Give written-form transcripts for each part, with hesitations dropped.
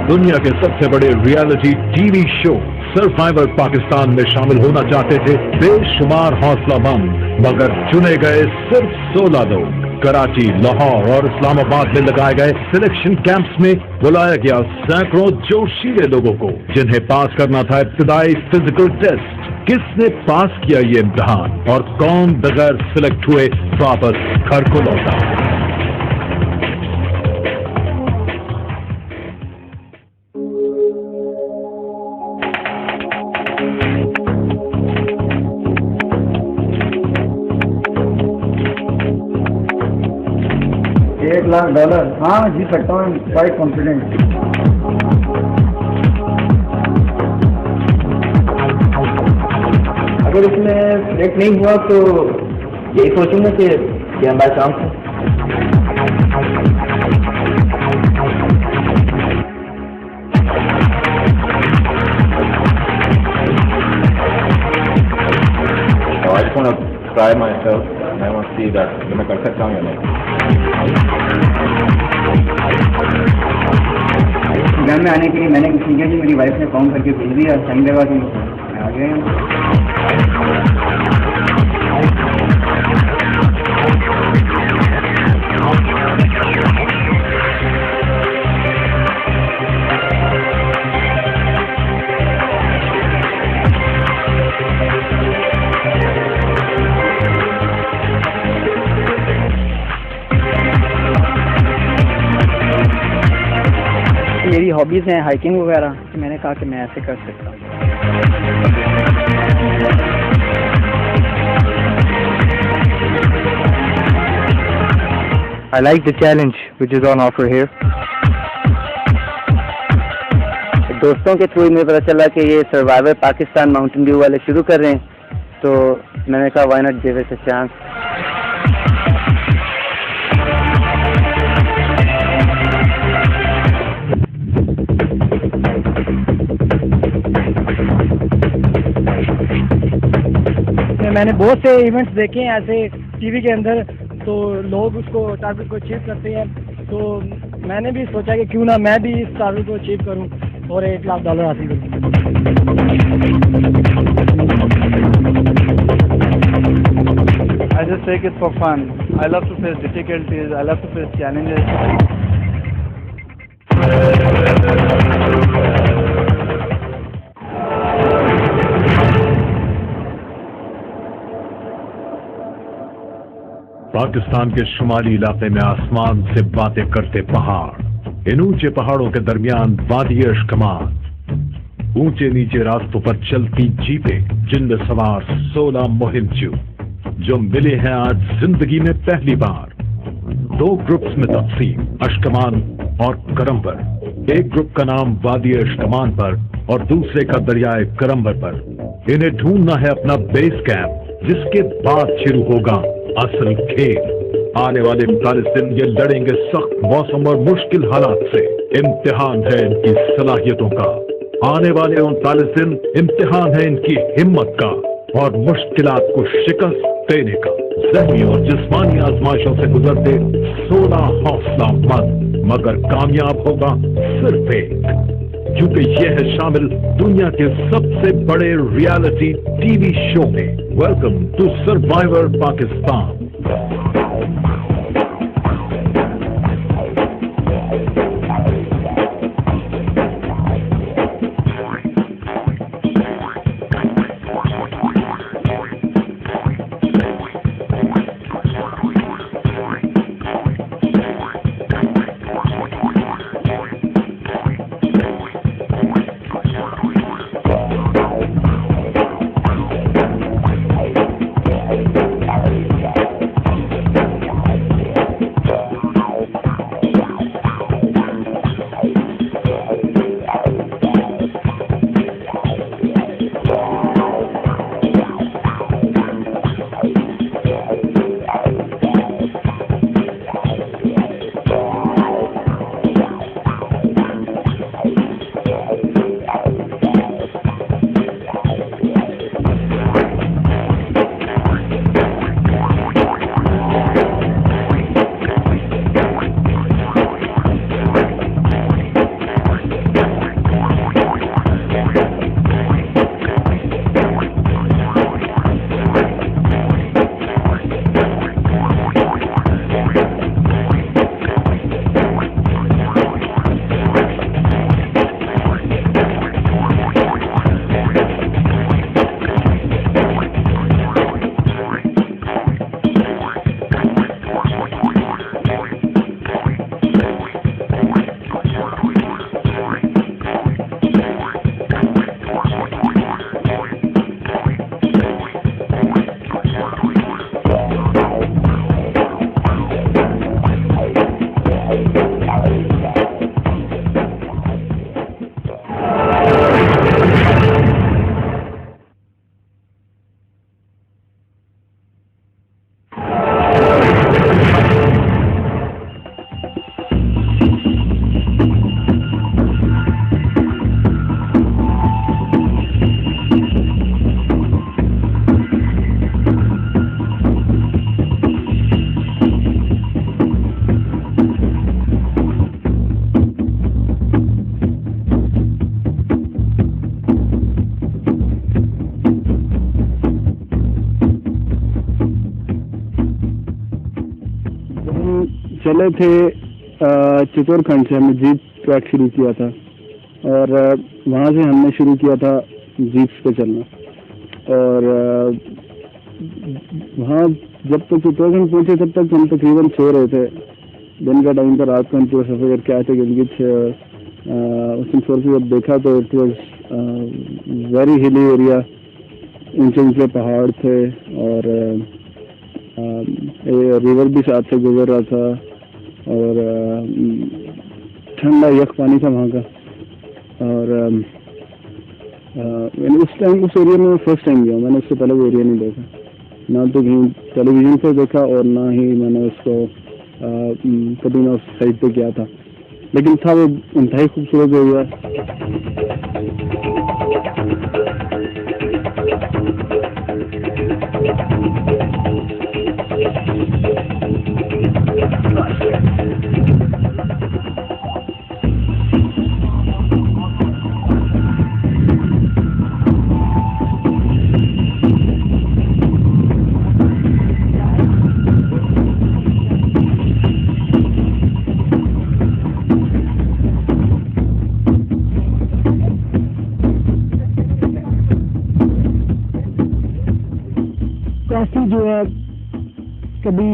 दुनिया के सबसे बड़े reality TV show survivor Pakistan में शामिल होना चाहते थे बेशुमार हौसलामंद, मगर चुने गए सिर्फ 16 लोग। कराची, लाहौर और इस्लामाबाद में लगाए गए सिलेक्शन कैंप्स में बुलाया गया सैकड़ों जोशीले लोगों को, जिन्हें पास करना था इब्तिदाई फिजिकल टेस्ट। किसने पास किया ये इम्तिहान और कौन बगैर सिलेक्ट हुए वापस घर को लौटा? $1,00,000 हाँ जीत सकता हूँ, क्वाइट कॉन्फिडेंट। अगर इसमें सिलेक्ट नहीं हुआ तो यही सोचूंगा कि बाय चांस है। I just want to try myself and I want to see that मैं कर सकता हूँ या नहीं। घर में आने के लिए मैंने कुछ किया जी, मेरी वाइफ ने फोन करके भेज दिया, टाइम लगा तो मैं आ गया। मेरी हॉबीज़ हैं हाइकिंग वगैरह, तो मैंने कहा कि मैं ऐसे कर सकता हूँ। I like the challenge which is on offer here. दोस्तों के थ्रू मुझे पता चला कि ये सर्वाइवर पाकिस्तान माउंटेन व्यू वाले शुरू कर रहे हैं, तो मैंने कहा why not give it a chance. मैंने बहुत से इवेंट्स देखे हैं ऐसे टीवी के अंदर, तो लोग उसको टारगेट को अचीव करते हैं, तो मैंने भी सोचा कि क्यों ना मैं भी इस टारगेट को अचीव करूं और $1,00,000 हासिल करूं। I just take it for fun. I love to face difficulties. I love to face challenges. Pakistan के शुमाली इलाके में आसमान से बातें करते पहाड़, इन ऊंचे पहाड़ों के दरमियान वादी अशकमान, ऊंचे नीचे रास्तों पर चलती जीपें जिनमें सवार 16 मुहिमजू जो मिले हैं आज जिंदगी में पहली बार। 2 ग्रुप्स में तकसीम, अशकमान और करम्बर। एक ग्रुप का नाम वादी अशकमान पर और दूसरे का दरियाए करम्बर पर। इन्हें ढूंढना है अपना बेस कैंप, जिसके बाद शुरू होगा असल खेल। आने वाले 39 दिन ये लड़ेंगे सख्त मौसम और मुश्किल हालात से। इम्तिहान है इनकी सलाहियतों का। आने वाले 39 दिन इम्तिहान है इनकी हिम्मत का और मुश्किलात को शिकस्त देने का। ज़हनी और जिस्मानी आजमाइशों से गुजरते 16 हौसलामंद, मगर कामयाब होगा सिर्फ एक, क्योंकि यह है शामिल दुनिया के सबसे बड़े रियलिटी टीवी शो में। Welcome to Survivor Pakistan. चले थे चितौड़खंड से, हमने जीप ट्रैक शुरू किया था और वहाँ से हमने शुरू किया था जीप्स पे चलना। और वहाँ जब तक चितौड़खंड पहुँचे तब तक हम तकरीबन सो रहे थे। दिन का टाइम था, रात को हम पूरा सफ़र करके आए थे गिलगित से। उस दिन सोच जब देखा तो it was very hilly area, ऊंचे ऊंचे पहाड़ थे और रिवर भी साथ से गुजर रहा था और ठंडा यख पानी था वहाँ का। और उस टाइम उस एरिया में फर्स्ट टाइम गया, मैंने उससे पहले वो एरिया नहीं देखा, ना तो कहीं टेलीविज़न पर देखा और ना ही मैंने उसको कभी ना उस साइड पे गया था, लेकिन था वो इंतहाई खूबसूरत एरिया। काफी जो है कभी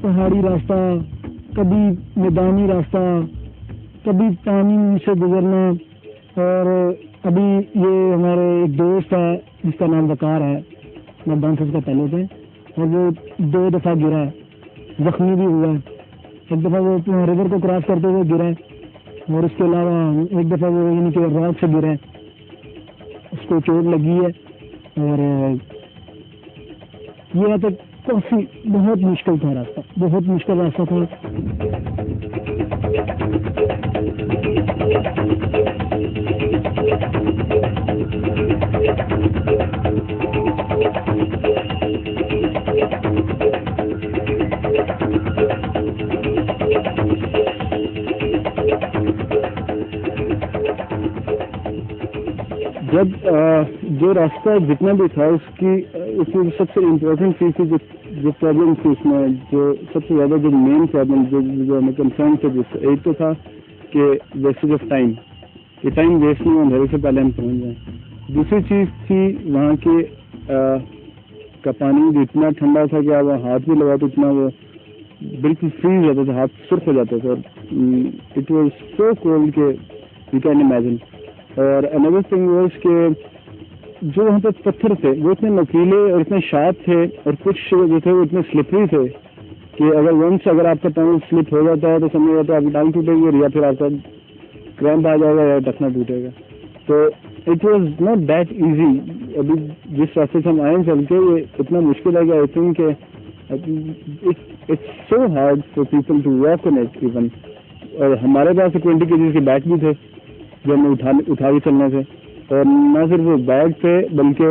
पहाड़ी रास्ता, कभी मैदानी रास्ता, कभी पानी से गुजरना। और अभी ये हमारे एक दोस्त है जिसका नाम वकार है, मैदान से उसका पहले थे, और वो 2 दफ़ा गिरा है, जख्मी भी हुआ है। एक दफ़ा वो रिवर को क्रॉस करते हुए गिरा है और उसके अलावा एक दफ़ा वो यानी कि रॉक से गिरा है, उसको चोट लगी है। और ये तो काफी बहुत मुश्किल था रास्ता, बहुत मुश्किल रास्ता था। जब जो रास्ता जितना भी था उसमें सबसे इम्पोर्टेंट चीज़ थी जो प्रॉब्लम थी उसमें, जो सबसे ज़्यादा जो मेन प्रॉब्लम जो हमें कंसर्न थे, जिससे एक तो था कि वेस्टेज ऑफ टाइम, ये टाइम वेस्ट नहीं हो, अंधेरे से पहले हम पहुँच जाएँ। दूसरी चीज़ थी वहाँ के का पानी भी इतना ठंडा था कि आप हाथ भी लगा तो इतना वो बिल्कुल फ्रीज हो जाता था, हाथ सुर्ख हो जाते थे। और इट वॉज सो कोल्ड के यू कैन इमेजिन। और अनदर थिंग वाज कि जो वहाँ पे पत्थर थे वो इतने नुकीले और इतने शार्प थे, और कुछ जो थे वो इतने स्लिपरी थे कि अगर आपका टांग स्लिप हो जाता है तो समझ जाता है आपकी टांग टूटेगी या फिर आपका क्रैम्प आ जाएगा या टखना टूटेगा। तो it was not that easy. अभी जिस रास्ते से हम आए चल के, ये इतना मुश्किल है कि I think it's so hard for people to walk on it even. और हमारे पास 20 kg के बैग भी थे जो हमें उठा के चलने थे, और न सिर्फ वो बैग थे बल्कि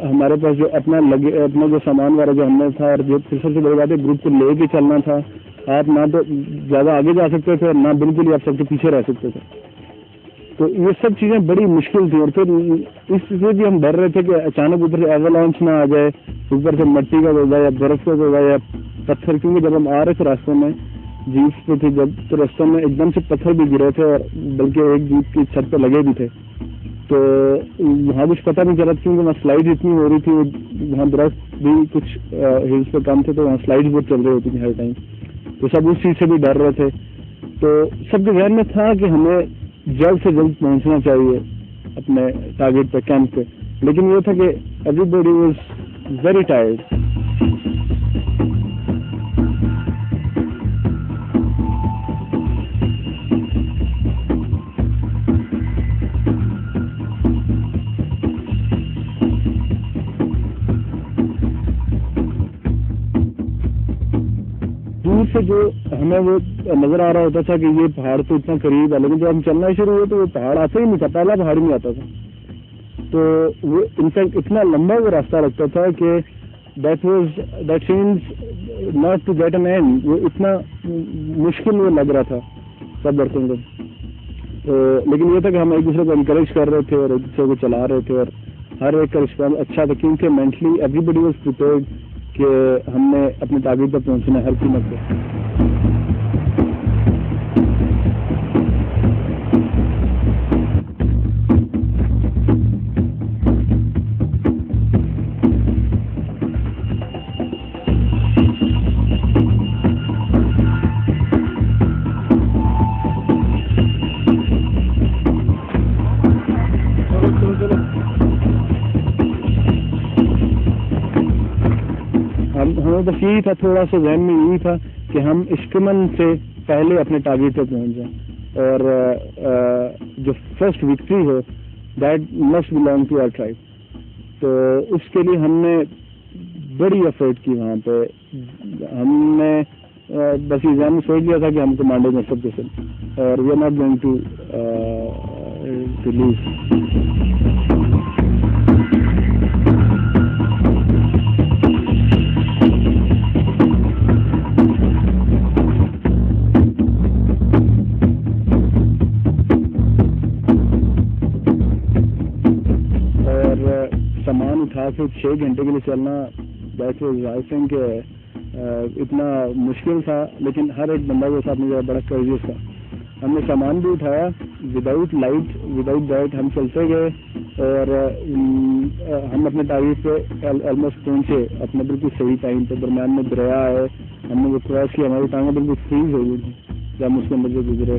हमारे पास जो अपना जो सामान वाला जो हमने था, और जो सबसे बड़ी बात है ग्रुप को ले के चलना था। आप ना तो ज़्यादा आगे जा सकते थे और ना बिल्कुल ही आप सबके पीछे रह सकते थे। तो ये सब चीज़ें बड़ी मुश्किल थी। और फिर इससे भी हम डर रहे थे कि अचानक ऊपर से एवलांच ना आ जाए, ऊपर से मिट्टी का होगा या बर्फ का होगा या पत्थर, क्योंकि जब हम आ रहे थे रास्ते में जीप पे थे जब, तो रास्ते में एकदम से पत्थर भी गिरे थे, और बल्कि एक जीप की छत पे लगे भी थे। तो वहाँ कुछ पता नहीं चला क्योंकि वहाँ स्लाइड इतनी हो रही थी, वहाँ दरख्त भी कुछ हिल्स पे कम थे, तो वहाँ स्लाइड बहुत चल रही होती थी हर टाइम। तो सब उस चीज़ से भी डर रहे थे। तो सबके ध्यान में था कि हमें जल्द से जल्द पहुँचना चाहिए अपने टारगेट पे, कैंप पे। लेकिन ये था कि एवरीबॉडी वाज वेरी टायर्ड। से जो हमें वो नजर आ रहा होता था कि ये पहाड़ तो इतना करीब है, लेकिन जब हम चलना शुरू हुए तो वो पहाड़ आता ही नहीं था, पहला पहाड़ नहीं आता था। तो वो इनफैक्ट इतना लंबा वो रास्ता लगता था कि that seems not to get an end, वो इतना मुश्किल वो लग रहा था सब लड़कों को। तो लेकिन ये था कि हम एक दूसरे को इनकरेज कर रहे थे और एक दूसरे को चला रहे थे और हर एक का रिस्पॉन्स अच्छा था, क्योंकि मेंटली एवरीबडी वाज प्रिपेयर्ड कि हमने अपने टारगेट पर पहुंचना हर कीमत पे। हमें बस यही था, थोड़ा सा जहन में यही था कि हम इश्कमन से पहले अपने टारगेट पे पहुंच जाएं और जो फर्स्ट विक्ट्री हो that must belong to our tribe. तो उसके लिए हमने बड़ी एफर्ट की वहाँ पे। हमने बस ये जहन में सोच लिया था कि हम कमांडो में सब कुछ, और we are not going to lose. सामान उठा के 6 घंटे के लिए चलना, दैट वाज आई थिंक इतना मुश्किल था, लेकिन हर एक बंदा के साथ मुझे बड़ा करेजियस था। हमने सामान भी उठाया विदाउट लाइट, विदाउट दैट हम चलते गए और हम अपने टारगेट पे ऑलमोस्ट पहुंचे अपने बिल्कुल सही टाइम पे। दरम्यान में दरिया है, हमने वो क्रॉस किया, हमारी टांगें बिल्कुल फ्रीज हो गई थी जब हम उसके अंदर से गुजरे।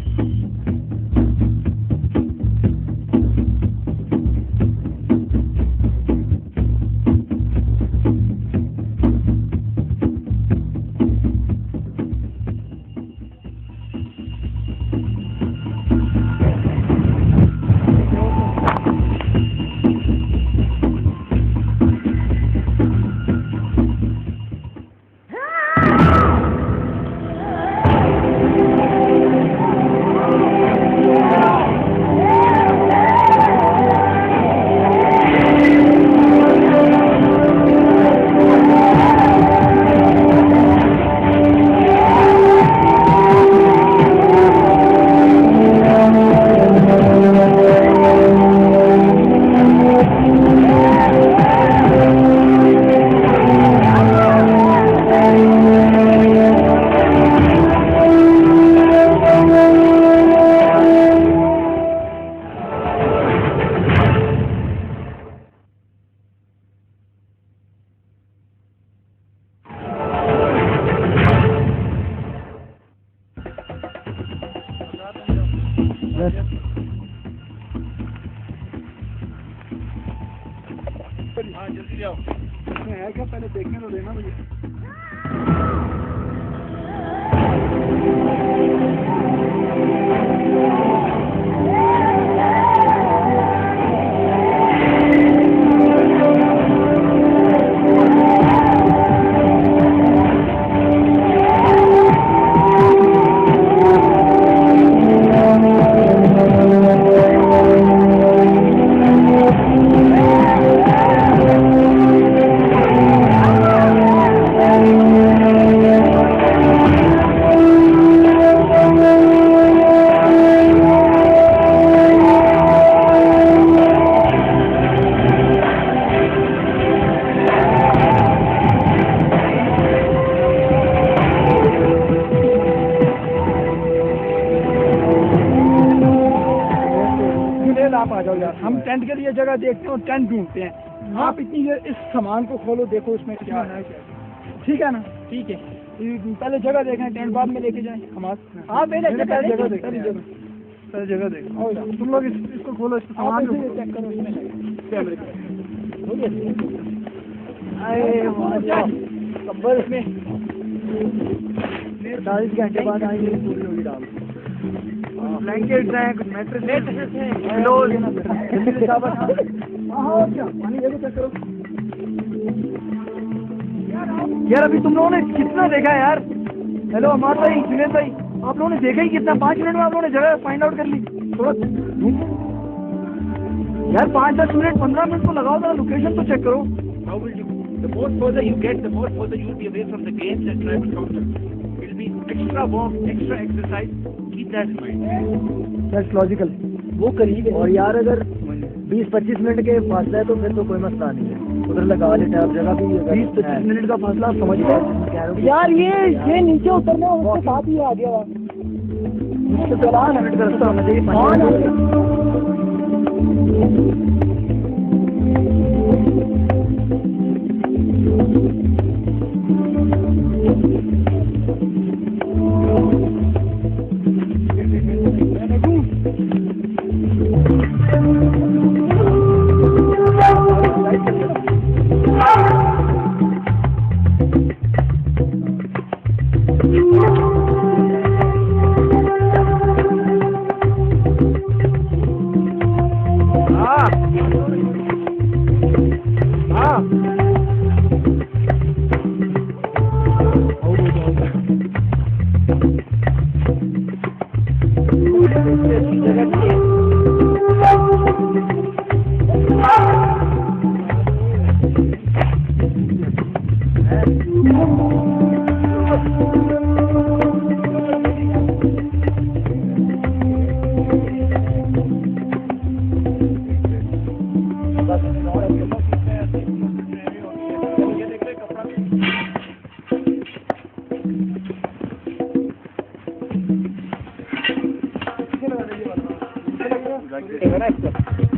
हाँ जल्दी जाओ, इसमें है क्या पहले देखने तो देना मुझे। आप आ जाओ यार, हम टेंट के लिए जगह देखते हैं और टेंट ढूंढते हैं। आप इतनी देर इस सामान को खोलो, देखो इसमें क्या है। ठीक है ना? ठीक है, पहले जगह देखें, टेंट बाद में लेके जाएं। हम आप पहले जगह देखें, पहले जगह देखें। तुम लोग इसको खोलो, इसको सामान चेक करो, कैमरे कब्बर इसमें 40 घंटे बाद आएंगे, पूरी होगी डाल। ब्लैंकेट्स हैं, कुछ मैट्रेसेस हैं, पिलोज। पानी देखो, चेक करो यार। अभी तुम लोगों ने कितना देखा यार? हेलो अमर भाई, जुनेद भाई, आप लोगों ने देखा ही कितना, 5 मिनट में आप लोगों ने जगह फाइंड आउट कर ली। थोड़ा यार 5-10 मिनट 15 मिनट तो लगाओ, जरा लोकेशन तो चेक करो। How will you? The more further you get, the more further you will be away from the games and tribal councils. It will be extra warm, extra exercise. Keep that in mind. That's logical, वो करीब है। और यार अगर 20-25 minute के फासला है तो फिर तो कोई मसला नहीं है, उधर लगा लेते हैं। आप जगह भी 20-25 मिनट का फासला, आप समझ रहे यार। ये नीचे उतरना उसके साथ ही आ गया, उसके 5 मिनट का रास्ता होना चाहिए।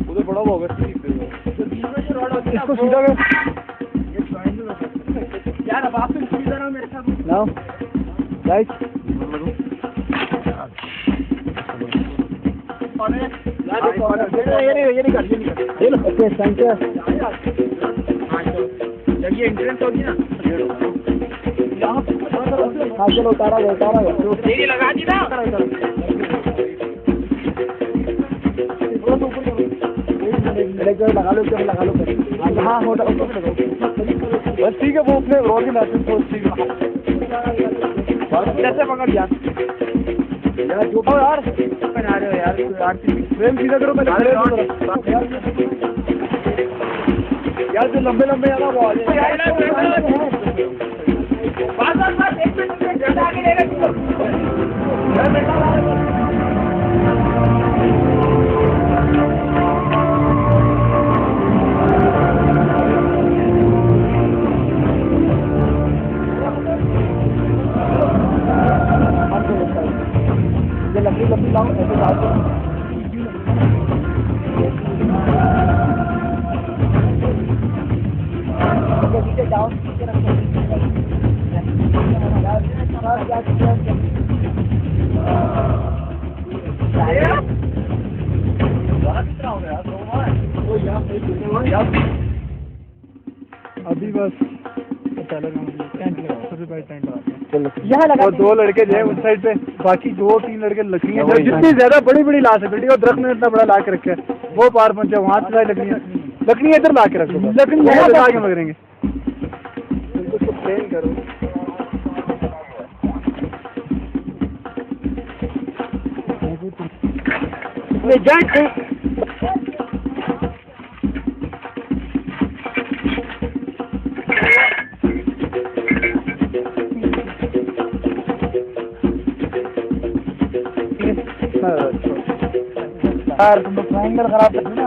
उधर बड़ा होगा इसको सीधा कर यार। अब आप सीधा रहो मेरे साथ। नाउ राइट ये ओके थैंक यू। जब ये एंट्रेंस होगी ना, हाँ चलो उतारा तेरी लगा दी ना। लगा लो हाँ होता बस ठीक है। वो अपने रोड के लाइसेंस तो ठीक है। कैसे पकड़ यार जो यार बना रहे हो यार फ्रेम सीधा करो पहले। यार जो लंबे लंबे है ना वो आ जाए। लंबी लाओ ऐसे डाउन अभी बस यहाँ लगा। और 2 लड़के जो है उस साइड पे, बाकी 2-3 लड़के लकड़ियाँ जितनी ज्यादा बड़ी बड़ी ला सकते और दरख्त में इतना बड़ा ला के रखे वो पार पहुंचे वहाँ से लकड़ियाँ इधर ला के रखो। लकड़ियाँ आगे मगरेंगे प्लेन करो। यार तुम ट्रायंगल खराब कर ना।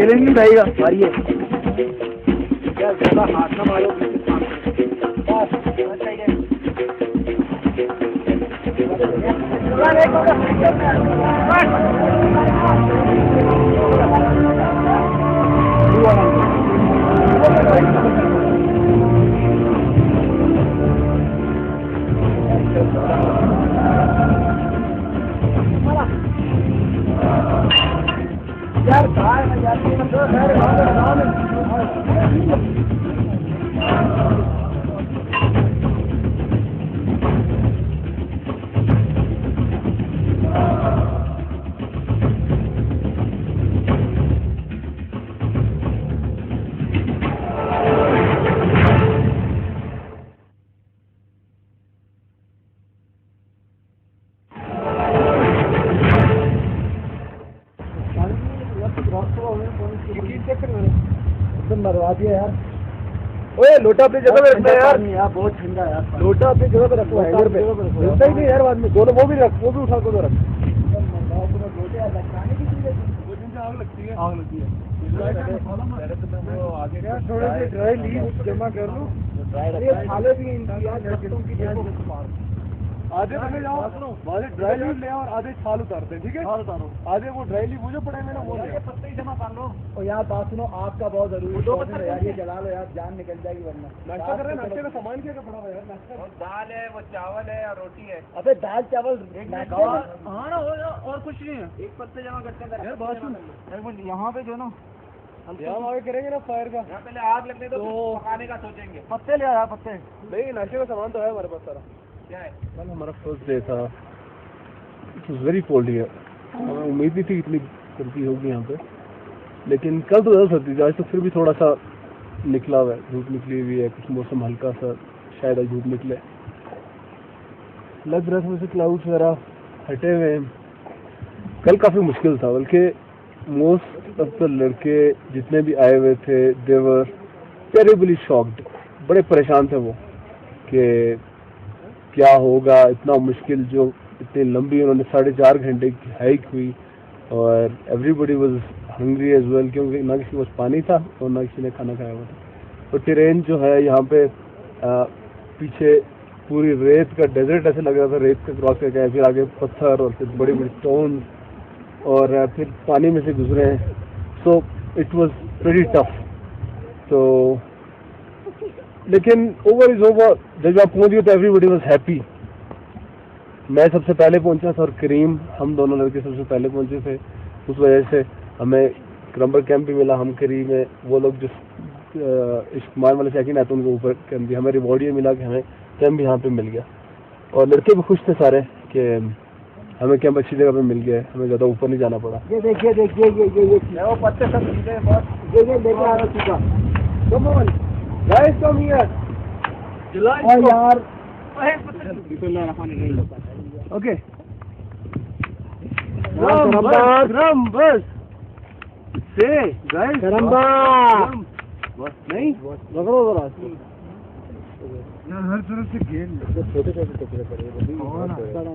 नहीं रहेगा मारिए हाथ ना मारो। यार आती है यार। ओए लोटा अपनी जगह पे रखना है यार। यार बहुत ठंडा यार। लोटा अपनी जगह पे रखो, हैंगर पे मिलता ही नहीं यार बाद में। दोनों वो भी रख, वो भी उठा के रख। आग लगती है, आग लगती है। थोड़ी सी ड्राई लीव जमा कर लो। ये थाले भी इनकी यार लड़कों की देखो। आधे बने जाओ, आधे ड्राई लीव ले और आधे छाल उतारते हैं, ठीक है? आधे वो ड्राई लीव वो जो पड़े हुए ना वो ले। पत्ते ही जमा कर लो। और यार बात सुनो, आपका बहुत जरूरी दो है पत्थर यार, ये जला लो यार, जान निकल जाएगी वरना। नाश्ता कर रहे हैं, नाश्ते का सामान क्या पड़ा हुआ है यार? नाश्ता और दाल है, वो चावल है और रोटी है। अबे दाल चावल हाँ ना, और कुछ नहीं है। एक पत्ते जमा करते हैं यार बात सुन, एक मिनट, यहाँ पे जो ना हम आगे करेंगे ना फायर का। यहाँ पहले आग लगने दो, फिर पकाने का सोचेंगे। पत्ते ले आया पत्ते। नहीं, नाश्ते का सामान तो है हमारे पास सारा। क्या है? कल हमारा फर्स्ट डे था। It was very cold here. हमें उम्मीद नहीं थी इतनी सर्दी होगी यहाँ पे, लेकिन कल तो ज़्यादा सर्दी थी। आज तो फिर भी थोड़ा सा निकला हुआ है, धूप निकली हुई है, कुछ मौसम हल्का सा शायद आज धूप निकले। लग रहा था वैसे क्लाउड्स वगैरह हटे हुए हैं। कल काफ़ी मुश्किल था, बल्कि मोस्ट ऑफ द लड़के जितने भी आए हुए थे दे वर टेरिबली शॉक्ड। बड़े परेशान थे वो कि क्या होगा, इतना मुश्किल जो इतनी लंबी उन्होंने 4.5 घंटे की हाइक हुई। और everybody was hungry as well, क्योंकि ना किसी के पास पानी था और ना किसी ने खाना खाया हुआ था। और टेरेन जो है यहाँ पे पीछे पूरी रेत का डेजर्ट ऐसे लग रहा था, रेत का क्रॉस करके, फिर आगे पत्थर और फिर बड़ी बड़ी स्टोन और फिर पानी में से गुजरे हैं। So it was very tough. तो लेकिन ओवर इज ओवर। जब आप पहुंच गए तो एवरीबडी वाज हैप्पी। मैं सबसे पहले पहुंचा था और करीम, हम दोनों लड़के सबसे पहले पहुंचे थे। उस वजह से हमें क्रम्बर कैंप भी मिला। हम करीब में वो लोग जो इश्क कुमार वाले सेकंड आते उनको ऊपर कैंप दिया। हमें रिवॉर्ड ये मिला कि हमें कैंप भी यहाँ पे मिल गया। और लड़के भी खुश थे सारे कि हमें कैंप अच्छी जगह पे मिल गया है, हमें ज़्यादा ऊपर नहीं जाना पड़ा। ये देखिए ये वो पत्ते सब सीधे बहुत ये लेके आ रहा सीधा। Come on guys, come here. और यार ओके, गरम बस से गाइस गरम नहीं पकड़ो जरा यार, हर तरफ से घेर छोटे छोटे टुकड़े पड़े।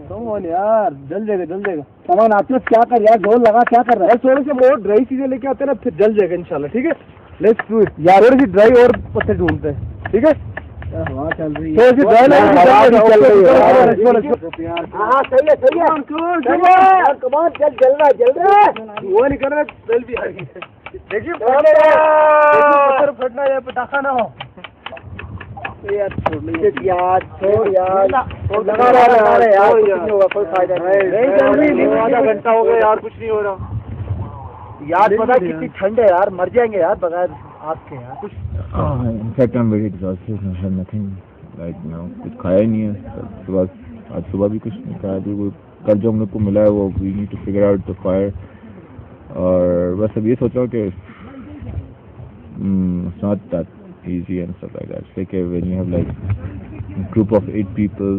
कम ऑन यार, जल जाएगा। सामान आप लोग क्या कर रहे हैं? गोल लगा क्या कर रहा है? थोड़े से और ड्राई चीजें लेके आते हैं ना, फिर जल जाएगा इंशाल्लाह, ठीक है? लेट्स डू इट यार। थोड़ी सी ड्राई और पत्ते ढूंढते हैं, ठीक है? हवा चल रही थोड़ी सी ड्राई है। हाँ सही है कमान जल रहा है। वो नहीं कर रहा, जल भी आ गई। देखिए पत्थर फटना या पटाखा ना हो यार। छोड़ यार लगा रहा है यार, कुछ नहीं होगा, कोई फायदा नहीं। आधा घंटा हो गया यार, कुछ नहीं हो रहा यार। पता है कितनी ठंड है यार, मर जाएंगे यार बगैर आग के यार। कुछ In fact, I'm very exhausted. I have nothing right now. कुछ खाया ही नहीं है सुबह। आज सुबह भी कुछ नहीं खाया। तो कल जो हम लोग को मिला है वो we need to figure out the fire. और बस अब ये सोच रहा हूँ कि it's not that easy and stuff like that. It's like when you have like a group of 8 people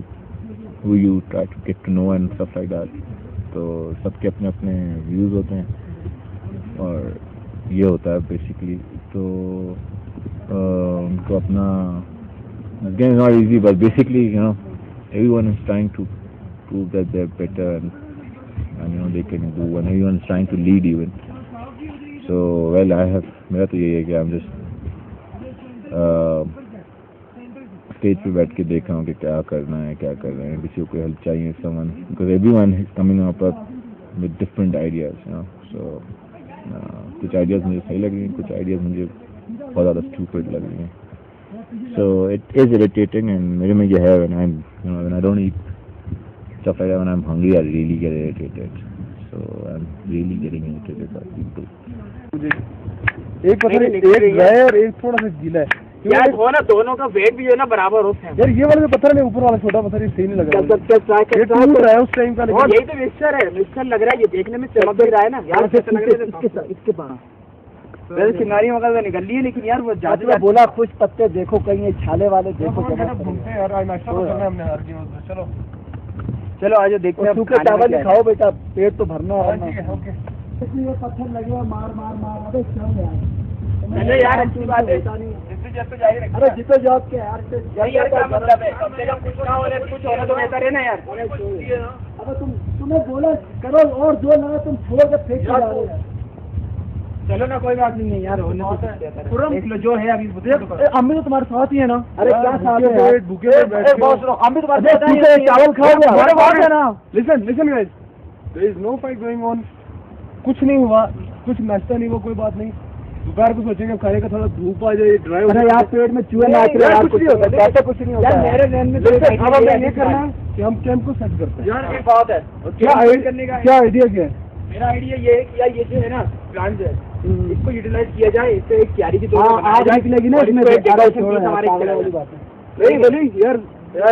who you try to get to know and stuff like that. तो सबके अपने अपने views होते हैं और ये होता है basically। तो उनको अपना again it's not easy, but basically you know everyone is trying to prove that they're better and you know they can do, and everyone is trying to lead even. So well, मेरा तो यही है कि I'm just stage पे बैठ के देख रहा हूँ कि क्या करना है, क्या कर रहे हैं। किसी को कोई हेल्प चाहिए, someone, because everyone is coming up with different ideas, you know. So कुछ आइडियाज मुझे सही लग रही हैं, कुछ आइडियाज मुझे बहुत ज़्यादा स्टूपिड लग रही हैं। So it is irritating, and मेरे में ये है when I don't eat stuff like that, when I'm hungry I really get irritated. So I'm really getting irritated by people. एक पत्थर एक ड्राई और एक थोड़ा सा गीला है यार। वो ना दोनों का वेट भी जो है ना बराबर हो यार। ये वाला जो पत्थर है ऊपर वाला छोटा पत्थर, ये सही नहीं लग रहा है। ये टूट रहा है उस टाइम का, लेकिन यही तो मिक्सचर लग रहा है। ये देखने में चमक भी रहा है ना यार, इसके पास वैसे चिंगारी वगैरह निकल रही है, लेकिन यार वो ज्यादा बोला कुछ पत्ते देखो कहीं ये छाले वाले देखो। चलो आज देखते हैं। सूखे चावल ही खाओ बेटा, पेट तो भरना है। पत्थर लगे मार। अबे चल यार। चलो यार अच्छी बात है, अरे जितो जॉब के यार यार क्या मतलब है, कम से कम कुछ ना होने कुछ होना तो बेहतर है ना यार। अबे तुम्हें बोला करो और जो लगा तुम छोड़ के फेंक जा रहे हो। चलो ना कोई बात नहीं है यार, होने तो देख लो जो है अभी। हम भी तो तुम्हारे साथ ही है ना। अरे क्या साथ है, भूखे हम भी तुम्हारे साथ हैं। चावल खाओगे ना। Listen guys, there is no fight going on, कुछ नहीं हुआ, कुछ नाश्ता नहीं हुआ, कोई बात नहीं। दोपहर को सोचेंगे खाने का, थोड़ा धूप आ जाए, ड्राई हो जाए। अरे यार पेट में चूहे नाच रहे हैं, कुछ नहीं होता, ऐसा कुछ नहीं होता यार। मेरे ध्यान में तो अब हमें ये करना है कि हम कैंप को सेट करते हैं यार। एक बात है, क्या आइडिया क्या है? मेरा आइडिया ये है कि यार ये जो है ना प्लांट जो है इसको यूटिलाइज किया जाए, इससे एक क्यारी की आग निकलेगी ना इसमें। नहीं बोली यार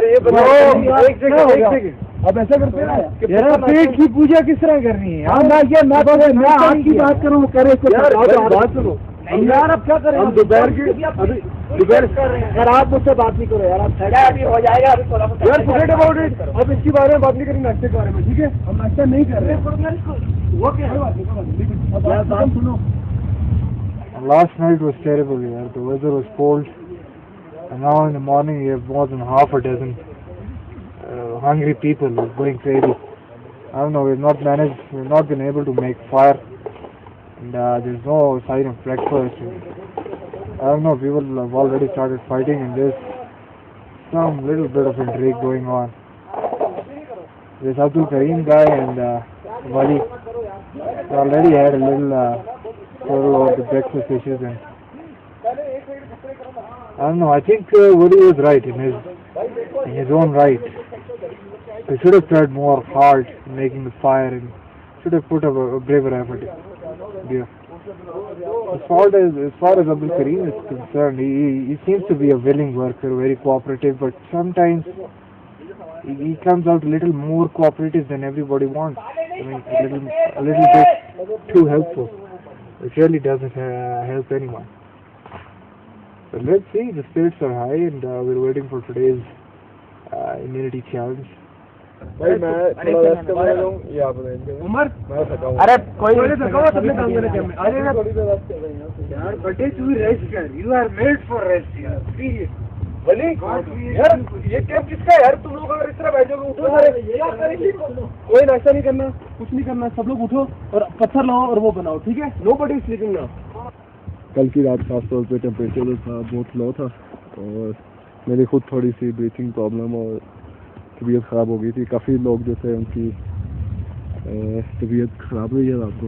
ये बनाओ, एक सेकंड अब ऐसा करते हैं यार, पेट की पूजा किस तरह करनी है यार? मैं आपकी बात करूँ, करे बात सुनो यार। अब क्या करें हम दोपहर कर रहे हैं यार। आप मुझसे बात नहीं करो यार, आप अभी हो जाएगा, अभी थोड़ा यार फॉरगेट अबाउट इट। अब इसके बारे में बात नहीं करेंगे, नाश्ते के बारे में, ठीक है? हम नाश्ता नहीं कर रहे हैं, वो क्या है बात सुनो। Last night was terrible here. The weather was cold, and now in the morning we have more than half a dozen hungry people who are going crazy. I don't know. We've not been able to make fire, and there's no sign of breakfast. I don't know. People have already started fighting, and there's some little bit of intrigue going on. This Abdul Karim guy and Wali already had a little quarrel over the breakfast issues, and I don't know. I think Wali was right in his own right. He should have tried more hard in making the fire and should have put up a braver effort here. As far as Abdul Karim is concerned, he seems to be a willing worker, very cooperative, but sometimes he comes out a little more cooperative than everybody wants. I mean, a little bit too helpful. It really doesn't help anyone. But let's see, the spirits are high, and we're waiting for today's immunity challenge. भाई मैं थोड़ा rest कर रहा हूँ, ये आप बताएंगे। उमर मैं थका हूँ। अरे कोई थका हुआ, सबने काम करने के आ जाएगा। थोड़ी देर रेस्ट कर रहे हैं यार, बटे तू रेस्ट कर, you are made for rest यार, सीरियस। वली यार ये कैंप किसका है यार? तुम लोग अगर इस तरह बैठोगे, उठो सारे, कोई नाश्ता नहीं करना, कुछ नहीं करना, सब लोग उठो और पत्थर लाओ और वो बनाओ, ठीक है? Nobody sleeping now. कल की रात खास तौर पे टेम्परेचर था बहुत लो था, और मेरी खुद थोड़ी सी ब्रीथिंग प्रॉब्लम और तबीयत ख़राब हो गई थी। काफ़ी लोग जो थे उनकी तबीयत ख़राब हुई है रात को,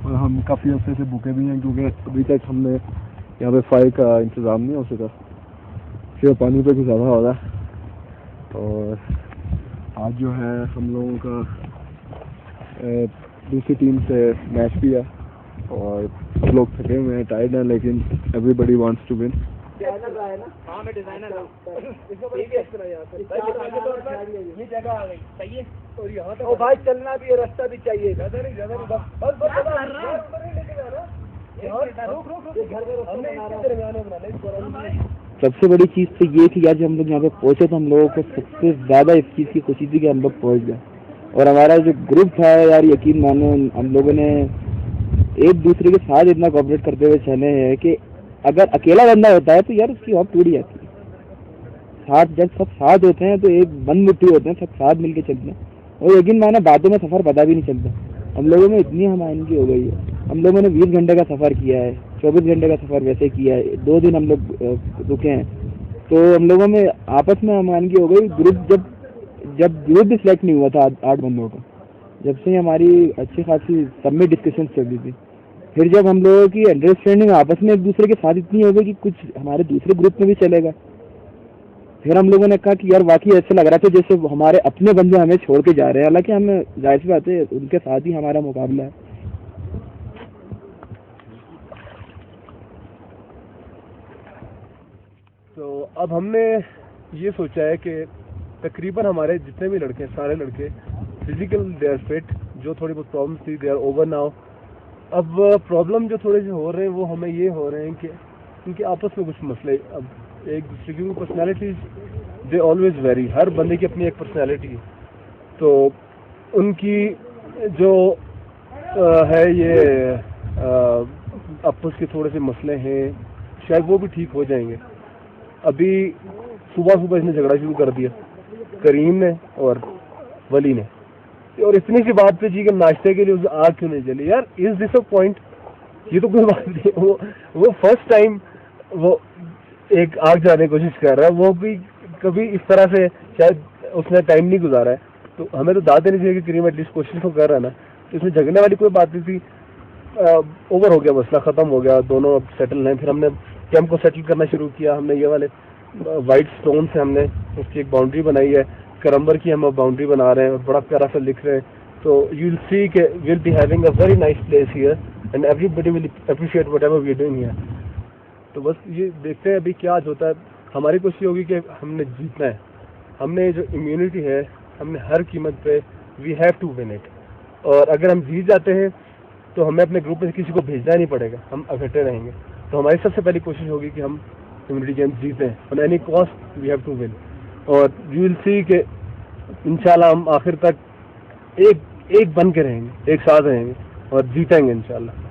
और हम काफ़ी अर्से से भूखे भी हैं, क्योंकि अभी तक हमने यहाँ पे फायर का इंतज़ाम नहीं हो सका, सिर्फ पानी पे गुजारा हो रहा है। और आज जो है हम लोगों का दूसरी टीम से मैच भी है, और सब लोग थके हुए हैं, टायर्ड हैं, लेकिन everybody wants to win. Designer है ना? हाँ मैं डिजाइनर हूँ। ठीक है, ये जगह आ गई, सही है। और यहाँ तक भाई चलना भी है, रास्ता भी चाहिए। ज्यादा नहीं सबसे बड़ी चीज़ तो ये थी यार, जब हम लोग यहाँ पे पहुँचे तो हम लोगों को सबसे ज़्यादा इस चीज़ की खुशी थी कि हम लोग पहुँच गए, और हमारा जो ग्रुप था यार, यकीन मानो हम लोगों ने एक दूसरे के साथ इतना कोऑपरेट करते हुए चले हैं कि अगर अकेला बंदा होता है तो यार उसकी हॉप टूट जाती है। साथ जब सब साथ होते हैं तो एक बंद मुट्ठी होते हैं, सब साथ मिलके चलते हैं, और यकीन मानो बातों में सफ़र पता भी नहीं चलता। हम लोगों में इतनी हमायनगी हो गई है, हम लोगों ने 20 घंटे का सफ़र किया है, 24 घंटे का सफ़र वैसे किया है, 2 दिन हम लोग रुके हैं, तो हम लोगों में आपस में हमायनगी हो गई। ग्रुप जब ग्रुप भी सिलेक्ट नहीं हुआ था 8 बंदों का, जब से हमारी अच्छी खासी सब में डिस्कशन चल रही थी, फिर जब हम लोगों की अंडरस्टैंडिंग आपस में एक दूसरे के साथ इतनी हो गई कि कुछ हमारे दूसरे ग्रुप में भी चलेगा, फिर हम लोगों ने कहा कि यार वाकई ऐसा लग रहा था जैसे हमारे अपने बंदे हमें छोड़ के जा रहे हैं, हालांकि हमें जाहिर सी बात है उनके साथ ही हमारा मुकाबला है। तो अब हमने ये सोचा है कि तकरीबन हमारे जितने भी लड़के, सारे लड़के फिजिकल दे आर फिट, जो थोड़ी बहुत प्रॉब्लम थी दे आर ओवर नाउ। अब प्रॉब्लम जो थोड़े से हो रहे हैं वो हमें ये हो रहे हैं कि उनके आपस में कुछ मसले, अब एक दूसरे की पर्सनैलिटीज दे ऑलवेज वेरी, हर बंदे की अपनी एक पर्सनैलिटी है, तो उनकी जो है ये आपस के थोड़े से मसले हैं, शायद वो भी ठीक हो जाएंगे। अभी सुबह सुबह इसने झगड़ा शुरू कर दिया, करीम ने और वली ने, और इतनी सी बात पे जी कि नाश्ते के लिए उस आग क्यों नहीं जली। यार इज दिस अ पॉइंट? ये तो कोई बात नहीं। वो फर्स्ट टाइम वो एक आग जलाने की कोशिश कर रहा है, वो भी कभी इस तरह से शायद उसने टाइम नहीं गुजारा है। तो हमें तो दाद देनी चाहिए कि करीम एटलीस्ट कोशिश तो कर रहा है ना। तो इसमें झगड़ने वाली कोई बात नहीं थी। ओवर हो गया, मसला ख़त्म हो गया, दोनों अब सेटल हैं। फिर हमने कैंप को सेटल करना शुरू किया। हमने ये वाले वाइट स्टोन से हमने उसकी एक बाउंड्री बनाई है, करम्बर की हम बाउंड्री बना रहे हैं और बड़ा प्यारा सा लिख रहे हैं। तो यू विल सी के will be having a very nice place here and everybody will appreciate whatever we are doing here. तो बस ये देखते हैं अभी क्या होता है। हमारी कोशिश होगी कि हमने जीतना है। हमने जो इम्यूनिटी है, हमने हर कीमत पे we have to win it. और अगर हम जीत जाते हैं तो हमें अपने ग्रुप में किसी को भेजना नहीं पड़ेगा, हम इकट्ठे रहेंगे। तो हमारी सबसे पहली कोशिश होगी कि हम इम्यूनिटी गेम्स जीतें on any cost, we have to win. और यू विल सी कि इंशाल्लाह हम आखिर तक एक बन के रहेंगे, एक साथ रहेंगे और जीतेंगे इंशाल्लाह।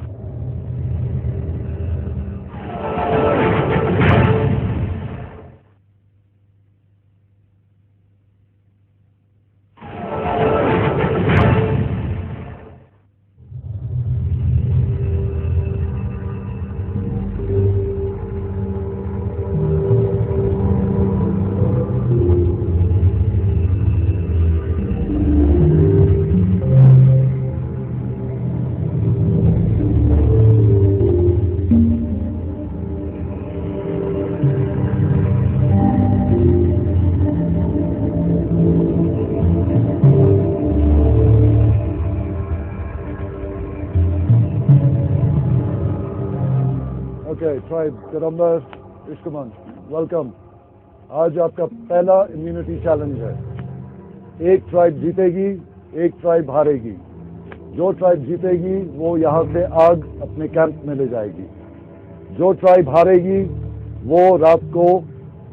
Okay, tribe Karamba, Ishkaman, welcome. आज आपका पहला इम्यूनिटी चैलेंज है। एक ट्राइब जीतेगी, एक ट्राइब हारेगी। जो ट्राइब जीतेगी वो यहाँ से आग अपने कैंप में ले जाएगी। जो ट्राइब हारेगी वो रात को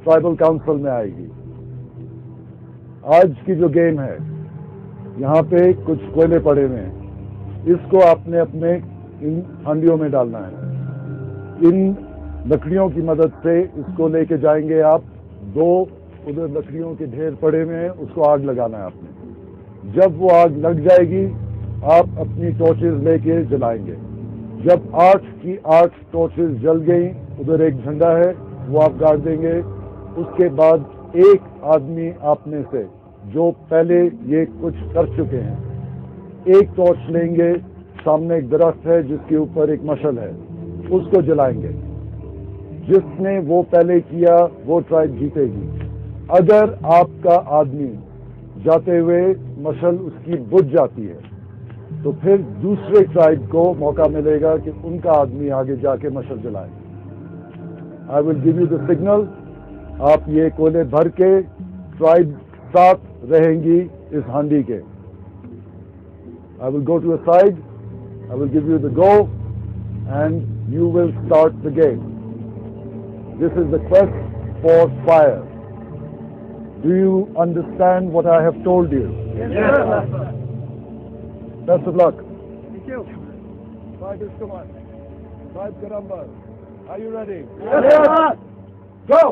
ट्राइबल काउंसिल में आएगी। आज की जो गेम है, यहाँ पे कुछ कोयले पड़े हुए हैं, इसको आपने अपने इन हांडियों में डालना है। इन लकड़ियों की मदद से इसको लेके जाएंगे आप। दो उधर लकड़ियों के ढेर पड़े हुए हैं, उसको आग लगाना है आपने। जब वो आग लग जाएगी आप अपनी टॉर्चेस लेके जलाएंगे। जब 8 की 8 टॉर्चेस जल गई, उधर एक झंडा है वो आप गाड़ देंगे। उसके बाद एक आदमी आप में से जो पहले ये कुछ कर चुके हैं, एक टॉर्च लेंगे। सामने एक दरख्त है जिसके ऊपर एक मशल है, उसको जलाएंगे। जिसने वो पहले किया वो ट्राइब जीतेगी। अगर आपका आदमी जाते हुए मशल उसकी बुझ जाती है तो फिर दूसरे ट्राइब को मौका मिलेगा कि उनका आदमी आगे जाके मशल जलाए। आई will give you the signal. आप ये कोयले भर के ट्राइब साथ रहेंगी इस हांडी के। I will go to a side, I will give you the go and you will start the game. This is the quest for fire. Do you understand what I have told you? Yes. Best of luck. Thank you. Tribe Ishkaman, Tribe Karamba, are you ready? Yes. Go!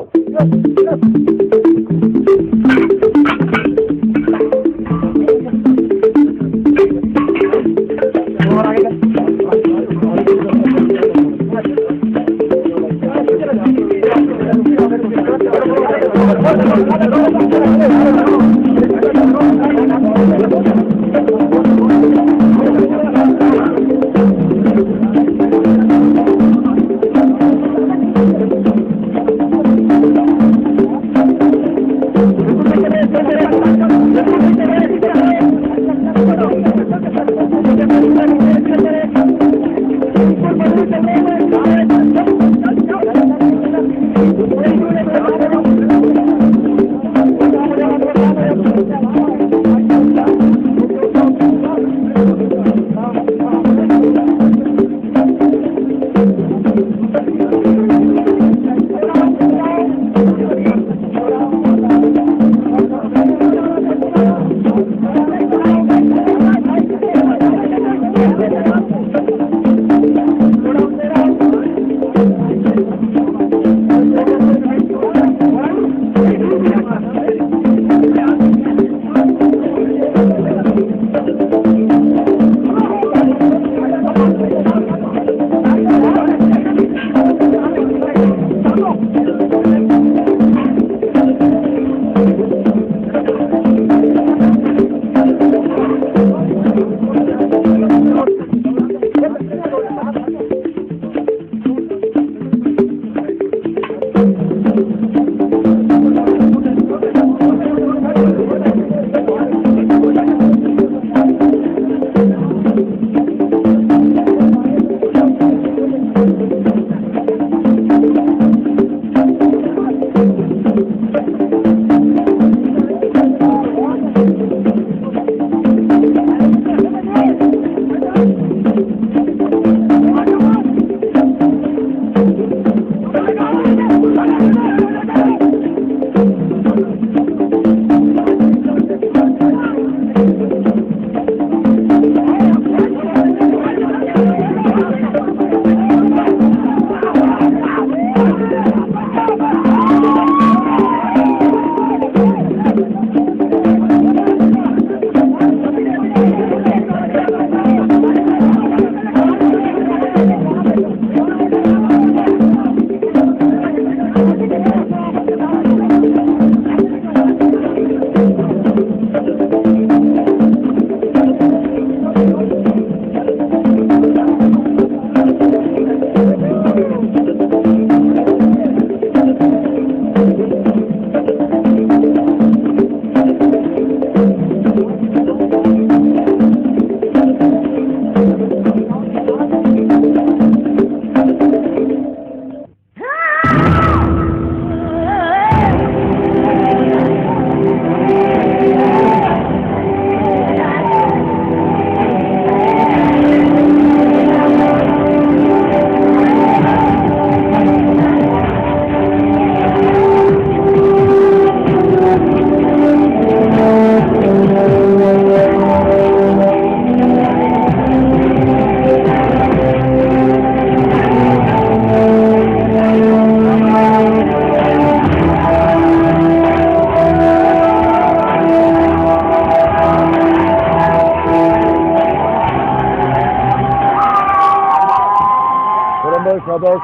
शाबाश,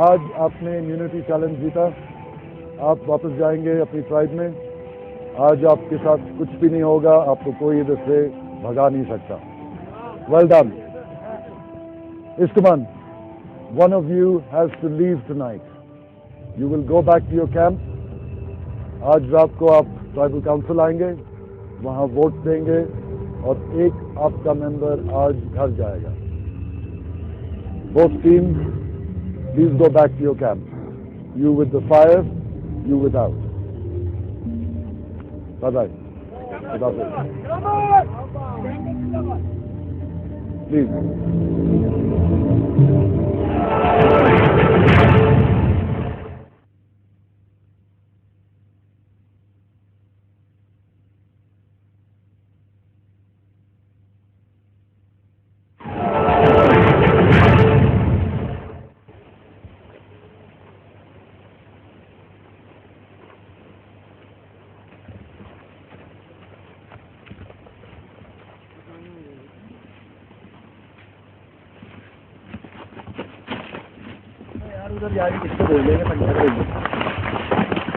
आज आपने immunity challenge जीता। आप वापस जाएंगे अपनी tribe में। आज आपके साथ कुछ भी नहीं होगा, आपको कोई इधर से भगा नहीं सकता। Well done. Istaman, one of you has to leave tonight. You will go back to your camp. आज रात को आप ट्राइबल काउंसिल आएंगे, वहाँ वोट देंगे और एक आपका मेंबर आज घर जाएगा। Both teams, please go back to your camp. You with the fire, you without. Bye-bye. Please.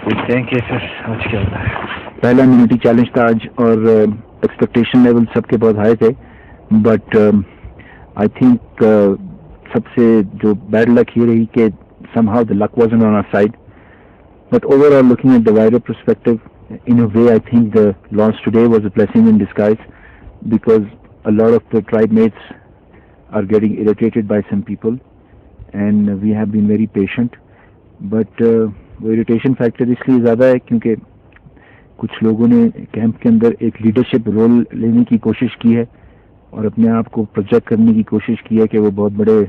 देखते हैं कि फिर आज क्या होता है। पहला इम्यूनिटी चैलेंज था आज और एक्सपेक्टेशन लेवल सबके बहुत हाई थे, बट आई थिंक सबसे जो बैड लक ये रही कि somehow the luck wasn't on our side, but overall looking at the wider perspective, in a way I think the launch today was a blessing in disguise, because a lot of the tribe mates are getting irritated by some people and we have been very patient, but वो irritation factor इसलिए ज़्यादा है क्योंकि कुछ लोगों ने camp के अंदर एक लीडरशिप रोल लेने की कोशिश की है और अपने आप को प्रोजेक्ट करने की कोशिश की है कि वो बहुत बड़े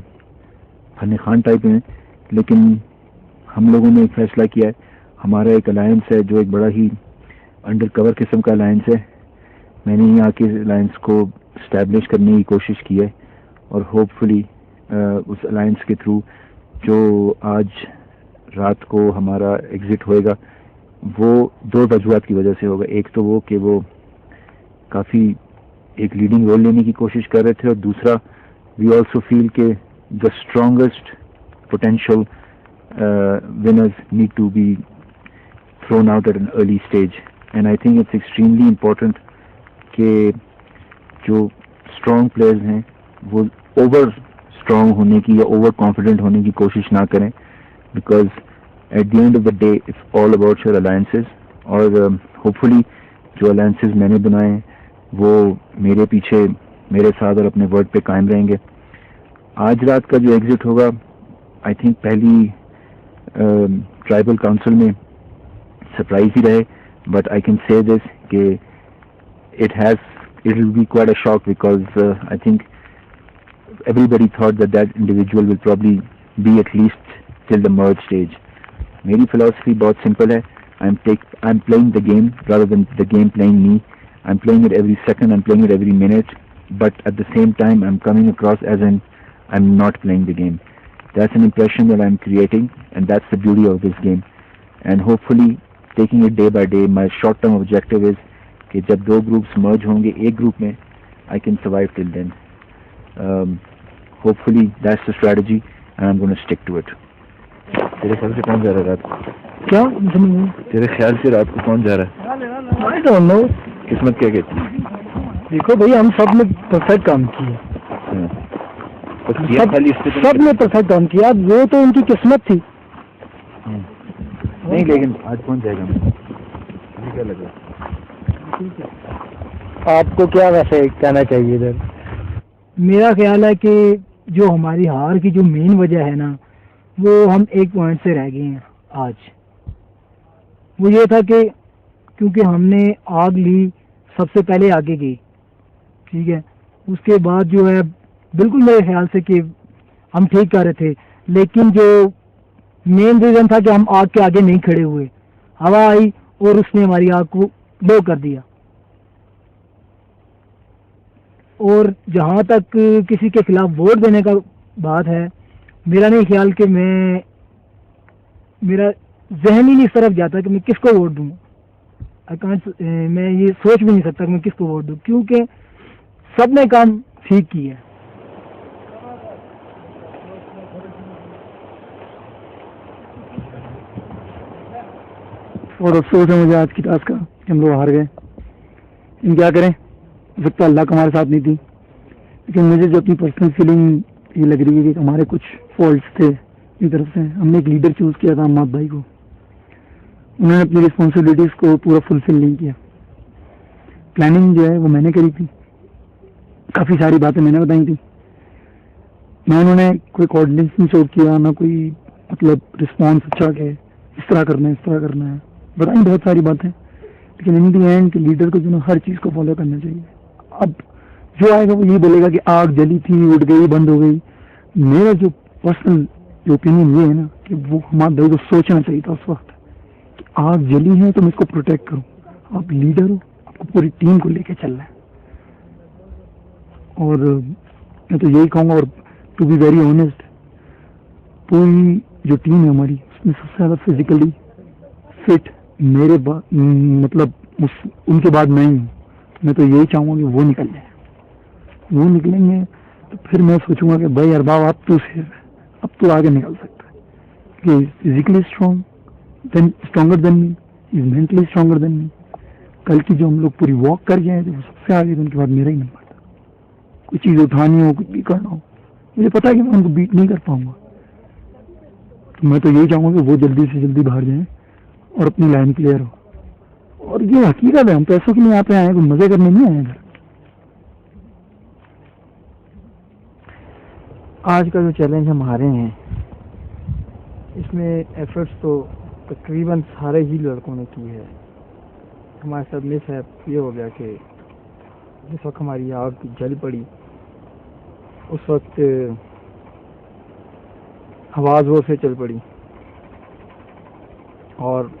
फन खान टाइप हैं। लेकिन हम लोगों ने एक फैसला किया है, हमारा एक अलायंस है जो एक बड़ा ही अंडर कवर किस्म का अलायंस है। मैंने यहाँ के अलायंस को इस्टेब्लिश करने की कोशिश की है और होपफुली उस अलायंस के थ्रू जो आज रात को हमारा एग्जिट होएगा, वो दो वजूहत की वजह से होगा। एक तो वो कि वो काफ़ी एक लीडिंग रोल लेने की कोशिश कर रहे थे, और दूसरा वी ऑल्सो फील के the strongest potential winners need to be thrown out at an early stage, and I think it's extremely important कि जो strong players हैं वो over strong होने की या over confident होने की कोशिश ना करें, because at the end of the day it's all about your alliances, और hopefully जो alliances मैंने बनाए हैं वो मेरे पीछे मेरे साथ और अपने वर्ड पे कायम रहेंगे। आज रात का जो एग्जिट होगा आई थिंक पहली ट्राइबल काउंसिल में सरप्राइज ही रहे, but I can say this कि it will be quite a shock, because I think everybody thought that individual will probably be at least till the merge stage. मेरी philosophy बहुत simple है, I'm playing the game rather than the game playing me. I'm playing it every second, I'm playing it every minute, but at the same time I'm coming across as in I'm not playing the game. That's an impression that I'm creating, and that's the beauty of this game. And hopefully, taking it day by day, my short-term objective is कि जब दो groups merge होंगे एक group में, I can survive till then. Hopefully, that's the strategy, and I'm going to stick to it. तेरे ख्याल से कौन जा रहा है रात को? क्या? तेरे ख्याल से रात को कौन जा रहा है? I don't know. किस्मत क्या कहती है? देखो भाई, हम सब ने परफेक्ट काम किया, सब ने परफेक्ट काम किया, वो तो उनकी किस्मत थी। नहीं, लेकिन आज कौन जाएगा? मुझे क्या लग रहा है? आपको क्या वैसे कहना चाहिए इधर? मेरा ख्याल है कि जो हमारी हार की जो मेन वजह है ना, वो हम एक पॉइंट से रह गए हैं आज। वो ये था कि क्योंकि हमने आग ली, सबसे पहले आगे गई, ठीक है, उसके बाद जो है बिल्कुल मेरे ख्याल से कि हम ठीक कर रहे थे, लेकिन जो मेन रीज़न था कि हम आग के आगे नहीं खड़े हुए, हवा आई और उसने हमारी आग को लो कर दिया। और जहाँ तक किसी के खिलाफ वोट देने का बात है, मेरा नहीं ख्याल कि मेरा जहन ही नहीं इस तरफ जाता कि मैं किसको वोट दूँ। मैं ये सोच भी नहीं सकता कि मैं किसको वोट दूँ, क्योंकि सब ने काम ठीक किया है। और अफसोस है मुझे आज की टास्क का कि हम लोग हार गए। हम क्या करें, हो सकता है अल्लाह का हमारे साथ नहीं थी, लेकिन मुझे जो अपनी पर्सनल फीलिंग ये लग रही है कि हमारे कुछ फॉल्ट्स थे इस तरफ से। हमने एक लीडर चूज किया था अम्माद भाई को, उन्होंने अपनी रिस्पॉन्सिबिलिटीज को पूरा फुलफिल नहीं किया। प्लानिंग जो है वो मैंने करी थी, काफ़ी सारी बातें मैंने बताई थी, ना उन्होंने कोई कोऑर्डिनेशन शो किया, ना कोई मतलब रिस्पॉन्स अच्छा के इस तरह करना है, इस तरह करना है, बताई बहुत सारी बातें, लेकिन इन दी एंड लीडर को जो है हर चीज़ को फॉलो करना चाहिए। अब जो आएगा वो ये बोलेगा कि आग जली थी, उठ गई, बंद हो गई। मेरा जो पर्सनल जो ओपिनियन ये है ना कि वो हमारे भाई को सोचना चाहिए था उस वक्त कि आग जली है तो मैं इसको प्रोटेक्ट करूँ। आप लीडर हो, आपको पूरी टीम को लेके चलना है। और मैं तो यही कहूँगा, और टू बी वेरी ऑनेस्ट, पूरी जो टीम है हमारी उसमें सबसे ज़्यादा फिजिकली फिट मेरे मतलब उनके बाद मैं ही हूँ। मैं तो यही चाहूँगा कि वो निकल जाए, वो निकलेंगे तो फिर मैं सोचूंगा कि भाई अरबाब अब तू सेफ है, अब तू आगे निकल सकता है। कि physically strong, then stronger than me, is mentally stronger than me. कल की जो हम लोग पूरी वॉक कर गए थे वो सबसे आगे, उनके बाद मेरा ही नंबर था। कोई चीज़ उठानी हो, कुछ भी करना हो, मुझे पता है कि मैं उनको बीट नहीं कर पाऊंगा। तो मैं तो यही चाहूँगा कि वो जल्दी से जल्दी बाहर जाएं और अपनी लाइन क्लियर हो। और ये हकीकत है, हम पैसों के लिए यहाँ पे आए हैं, कोई मजे करने नहीं आए इधर। आज का जो चैलेंज हम हारे हैं, इसमें एफर्ट्स तो तकरीबन सारे ही लड़कों ने की है। हमारे साथ मिस है ये हो गया कि जिस वक्त हमारी आग जल पड़ी उस वक्त हवा जोर से चल पड़ी, और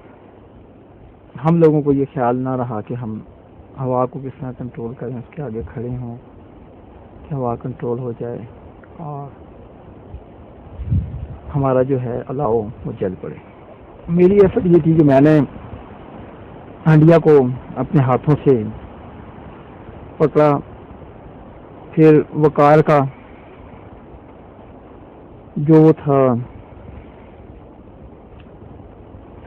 हम लोगों को ये ख्याल ना रहा कि हम हवा को किस तरह कंट्रोल करें, उसके आगे खड़े हों कि हवा कंट्रोल हो जाए और हमारा जो है अलाव वो जल पड़े। मेरी एफर्ट ये थी कि मैंने हंडिया को अपने हाथों से पकड़ा, फिर वकार का जो वो था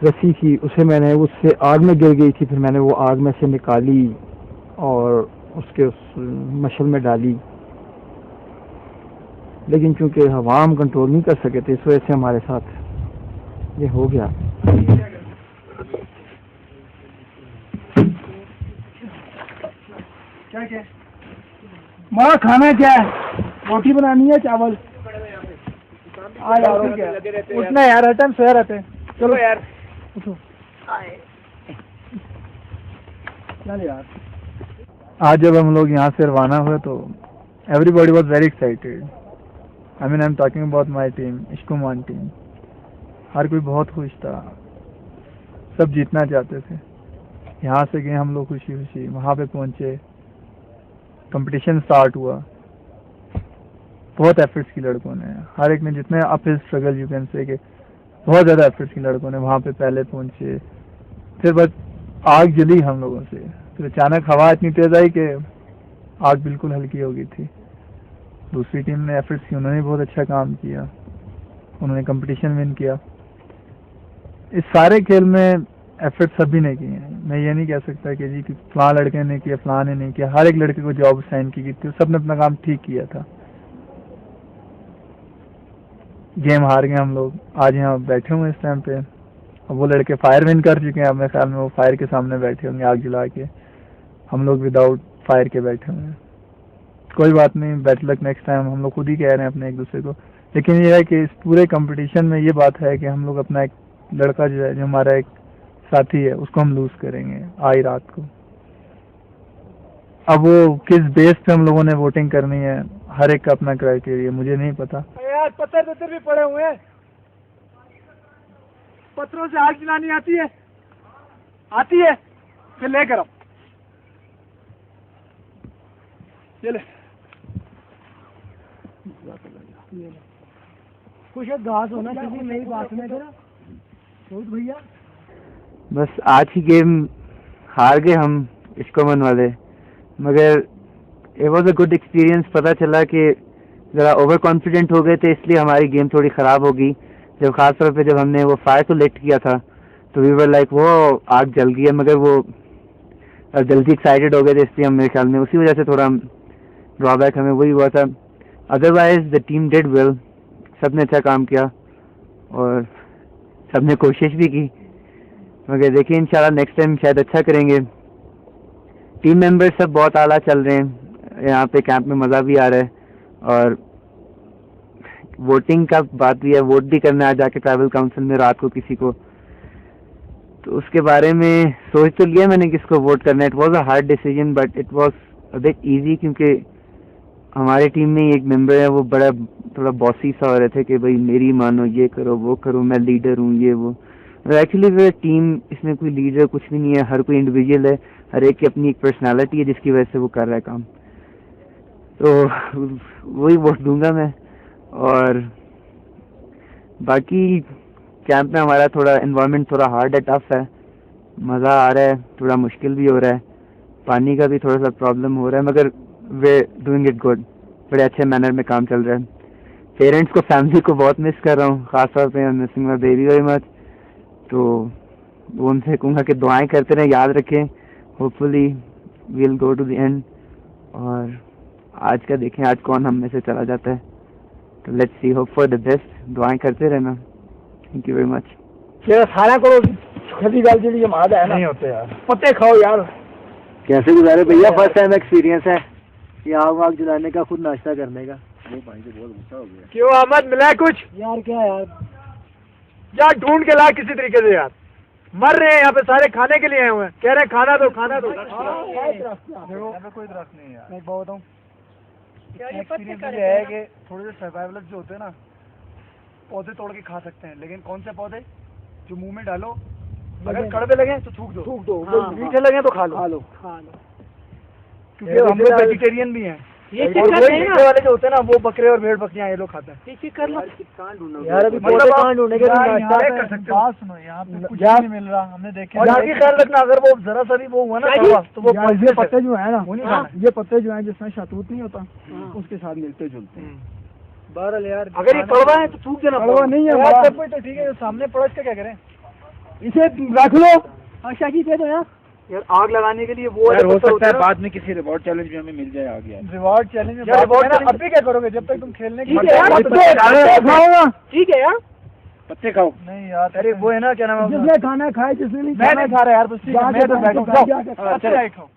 रस्सी थी उसे मैंने उससे आग में गिर गई थी, फिर मैंने वो आग में से निकाली और उसके उस मशल में डाली, लेकिन चूंकि हवा हम कंट्रोल नहीं कर सके थे इस वजह से हमारे साथ ये हो गया। क्या क्या माँ खाना क्या है? रोटी बनानी है, चावल? उठना यार, हर टाइम सोया रहते हैं। चलो यार उठो। चल यार। आज जब हम लोग यहाँ से रवाना हुए तो everybody was very excited. I mean I'm talking about my team, Ishkuman team. हर कोई बहुत खुश था, सब जीतना चाहते थे। यहाँ से गए हम लोग खुशी खुशी, वहाँ पे पहुँचे, कंपटीशन स्टार्ट हुआ। बहुत एफर्ट्स की लड़कों ने, हर एक ने जितने uphill struggle you can say, के बहुत ज़्यादा एफर्ट्स की लड़कों ने वहाँ पे पहले पहुँचे। फिर बस आग जली हम लोगों से, फिर अचानक हवा इतनी तेज आई कि आग बिल्कुल हल्की हो गई थी। दूसरी टीम ने एफर्ट्स की, उन्होंने बहुत अच्छा काम किया, उन्होंने कंपटीशन विन किया। इस सारे खेल में एफर्ट सभी ने किए हैं। मैं ये नहीं कह सकता कि जी फलां लड़के ने किया फलां ने नहीं किया। हर एक लड़के को जॉब साइन की थी, सब ने अपना काम ठीक किया था। गेम हार गए हम लोग, आज यहाँ बैठे हुए इस टाइम पे। अब वो लड़के फायर विन कर चुके हैं, अब मेरे ख्याल में वो फायर के सामने बैठे होंगे आग जला के। हम लोग विदाउट फायर के बैठे हुए हैं। कोई बात नहीं, बेटर लक नेक्स्ट टाइम, हम लोग खुद ही कह रहे हैं अपने एक दूसरे को। लेकिन ये है कि इस पूरे कंपटीशन में ये बात है कि हम लोग अपना एक लड़का जो है, जो हमारा एक साथी है, उसको हम लूज करेंगे आई रात को। अब वो किस बेस पे हम लोगों ने वोटिंग करनी है, हर एक का अपना क्राइटेरिया, मुझे नहीं पता। यार पत्थर भी पड़े हुए हैं, पत्थरों से आग जलानी आती है? आती है? फिर लेकर आओ। चले कुछ घास होना चाहिए मेरी बात में तेरा भैया। बस आज ही गेम हार गए हम इश्कुमान वाले, मगर it was a good experience. पता चला कि ज़रा ओवर कॉन्फिडेंट हो गए थे, इसलिए हमारी गेम थोड़ी ख़राब हो गई। जब खास तौर पे जब हमने वो फायर को लिफ्ट किया था तो वी वर लाइक वो आग जल गई है, मगर वो जल्दी एक्साइटेड हो गए थे, इसलिए हम मेरे ख्याल में उसी वजह से थोड़ा ड्रॉबैक हमें वही हुआ था। Otherwise the team did well, सब ने अच्छा काम किया और सब ने कोशिश भी की, मगर देखिए इंशाल्लाह नेक्स्ट टाइम शायद अच्छा करेंगे। टीम मेंबर सब बहुत आला चल रहे हैं, यहाँ पे कैंप में मज़ा भी आ रहा है और वोटिंग का बात भी है, वोट भी करना है जाके ट्राइबल काउंसिल में रात को किसी को, तो उसके बारे में सोच तो लिया मैंने किसको वोट करना है। It was a hard decision but it was a bit easy, क्योंकि हमारी टीम में एक मेंबर है वो बड़ा थोड़ा बॉसी सा हो रहे थे कि भाई मेरी मानो, ये करो वो करो, मैं लीडर हूँ ये वो। एक्चुअली वो टीम, इसमें कोई लीडर कुछ भी नहीं है, हर कोई इंडिविजुअल है, हर एक की अपनी एक पर्सनालिटी है जिसकी वजह से वो कर रहा है काम। तो वही वोट दूंगा मैं। और बाकी कैंप में हमारा थोड़ा एनवायरनमेंट थोड़ा हार्ड है, टफ है, मज़ा आ रहा है, थोड़ा मुश्किल भी हो रहा है, पानी का भी थोड़ा सा प्रॉब्लम हो रहा है, मगर वे डूइंग इट गुड, बड़े अच्छे मैनर में काम चल रहा है। पेरेंट्स को, फैमिली को बहुत मिस कर रहा हूँ, ख़ास तौर पे missing my baby very much. तो उनसे कहूँगा कि दुआएं करते रहें, याद रखें, hopefully we'll go to the end. और आज का देखें आज कौन हम में से चला जाता है, तो let's see, hope for the best, दुआएं करते रहना। Thank you very much. ये खाना करो, खदी गाल के लिए मादा है ना, नहीं होते यार, पत्ते खाओ यार। कैसे गुजारे भैया? फर्स्ट टाइम एक्सपीरियंस है ये आग जलाने का, खुद नाश्ता करने का। वो भाई से बहुत गुस्सा हो गया। क्यों अहमद, मिला कुछ? यार क्या यार, जा ढूंढ के ला किसी तरीके से यार, मर रहे हैं यहाँ पे सारे, खाने के लिए आए हुए हैं, कह रहे हैं खाना दो खाना दो। देखो कोई दरख्त नहीं है यार। मैं बहुत बताऊँ, एक्सपीरियंस ये है कि थोड़े से सर्वाइवल जो होते हैं ना, पौधे तोड़ के खा सकते हैं, लेकिन कौन से पौधे जो मुंह में डालो, अगर कड़वे लगे तो थूक दो, मीठे लगे तो खा लो, क्योंकि हम लोग वेजिटेरियन भी हैं, ये वाले जो होते हैं ना वो बकरे और भेड़ बकरियां ये लोग खाते हैं। ठीक कर लो यार, अभी पौधे कहाँ ढूंढने के लिए कर सकते हो। सुनो यहाँ पे कुछ नहीं मिल रहा, हमने देखे। और आगे ख्याल रखना, अगर वो जरा सा भी वो हुआ ना तो वो ये पत्ते जो है ना, ये पत्ते जो है जिसमें शहतूत नहीं होता उसके साथ मिलते जुलते हैं। बहरहाल यार अगर ये कड़वा है तो थूक देना। कड़वा नहीं है सब कुछ तो ठीक है, सामने पड़ा इसका क्या करें, इसे रख लो। अच्छा की दो यार आग लगाने के लिए वो हो सकता है बाद में किसी रिवॉर्ड चैलेंज में हमें मिल जाए आग यार। रिवॉर्ड चैलेंज में अभी क्या करोगे जब तक तुम खेलने की ठीक है यार, पत्ते खाओ। नहीं यार अरे वो है ना क्या नाम है, जिसने खाना खाए जिसने नहीं मैं नहीं खा रहा यार, बस ठीक है मैं तो बैठूं। अच्छा खाओ।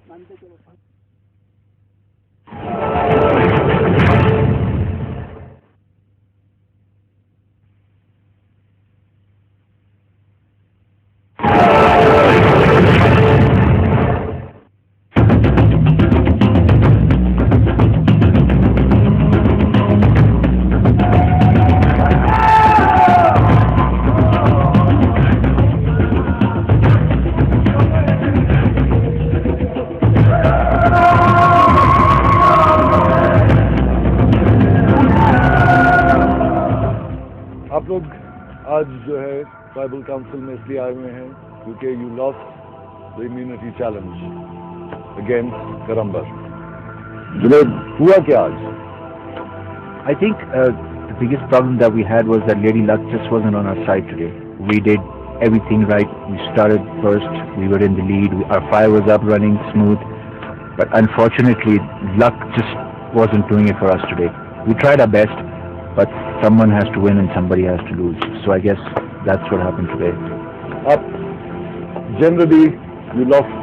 आप लोग आज जो है ट्राइबल काउंसिल में इसलिए आए हुए हैं क्योंकि you lost the immunity challenge against Karambar. Junaid, हुआ क्या आज? I think the biggest problem that we had was that Lady Luck just wasn't on our side today. We did everything right. We started first. We were in the lead. Our fire was up, running smooth. But unfortunately, luck just wasn't doing it for us today. We tried our best, but someone has to win and somebody has to lose. So I guess that's what happened today. Generally, you lost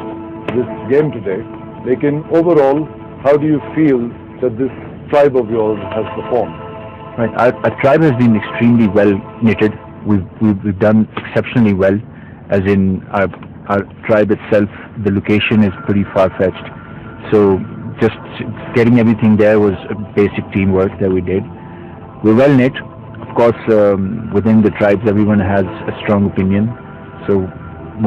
this game today. Lekin overall, how do you feel that this tribe of yours has performed? Right, our tribe has been extremely well knitted. We've done exceptionally well, as in our tribe itself. The location is pretty far-fetched, so just getting everything there was a basic teamwork that we did. We're well knit. Of course, within the tribes, everyone has a strong opinion, so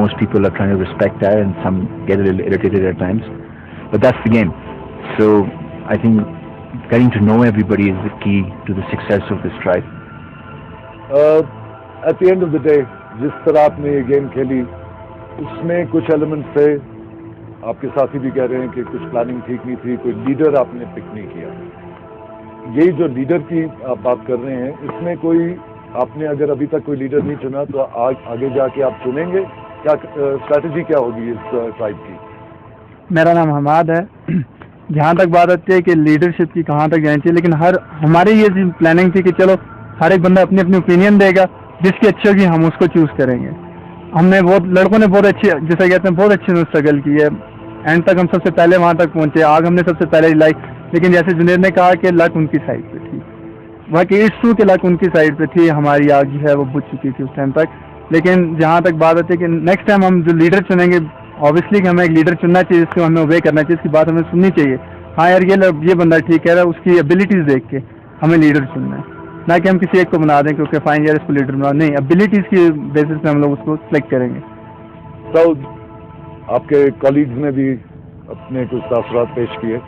most people are trying to respect that, and some get a little irritated at times. But that's the game. So I think getting to know everybody is the key to the success of this tribe. At the end of the day, जिस तरह आपने ये game खेली, उसमें कुछ elements थे, आपके साथी भी कह रहे हैं कि कुछ प्लानिंग ठीक नहीं थी, कोई लीडर आपने पिक नहीं किया। यही जो लीडर की आप बात कर रहे हैं, इसमें कोई आपने अगर अभी तक कोई लीडर नहीं चुना तो आगे जाके आप चुनेंगे क्या? स्ट्रैटेजी क्या होगी इस ट्राइब की? मेरा नाम हमाद है। जहाँ तक बात आती है कि लीडरशिप की कहाँ तक जानी चाहिए, लेकिन हमारी ये प्लानिंग थी कि चलो हर एक बंदा अपनी अपनी ओपिनियन देगा, जिसकी अच्छी होगी हम उसको चूज करेंगे। हमने लड़कों ने बहुत अच्छी, जैसे कहते हैं, बहुत अच्छे से स्ट्रगल की है। एंड तक हम सबसे पहले वहाँ तक पहुँचे, आग हमने सबसे पहले लाई। लेकिन जैसे जुनैद ने कहा कि लक उनकी साइड पे थी, बाकी इट्स ट्रू कि लक उनकी साइड पे थी, हमारी आग जो है वो बुझ चुकी थी उस टाइम तक। लेकिन जहाँ तक बात आती है कि नेक्स्ट टाइम हम जो लीडर चुनेंगे, ऑब्वियसली कि हमें एक लीडर चुनना चाहिए, जिसको हमें ओबे करना चाहिए, इसकी बात हमें सुननी चाहिए। हाँ यार ये बंदा ठीक कह रहा है, उसकी एबिलिटीज़ देख के हमें लीडर चुनना है, ना कि हम किसी एक को बना दें क्योंकि फाइन यार इसको लीडर बना। नहीं, एबिलिटीज़ की बेसिस पे हम लोग उसको सिलेक्ट करेंगे। सऊद, आपके कॉलीग्स ने भी अपने कुछ तासुरात पेश किए,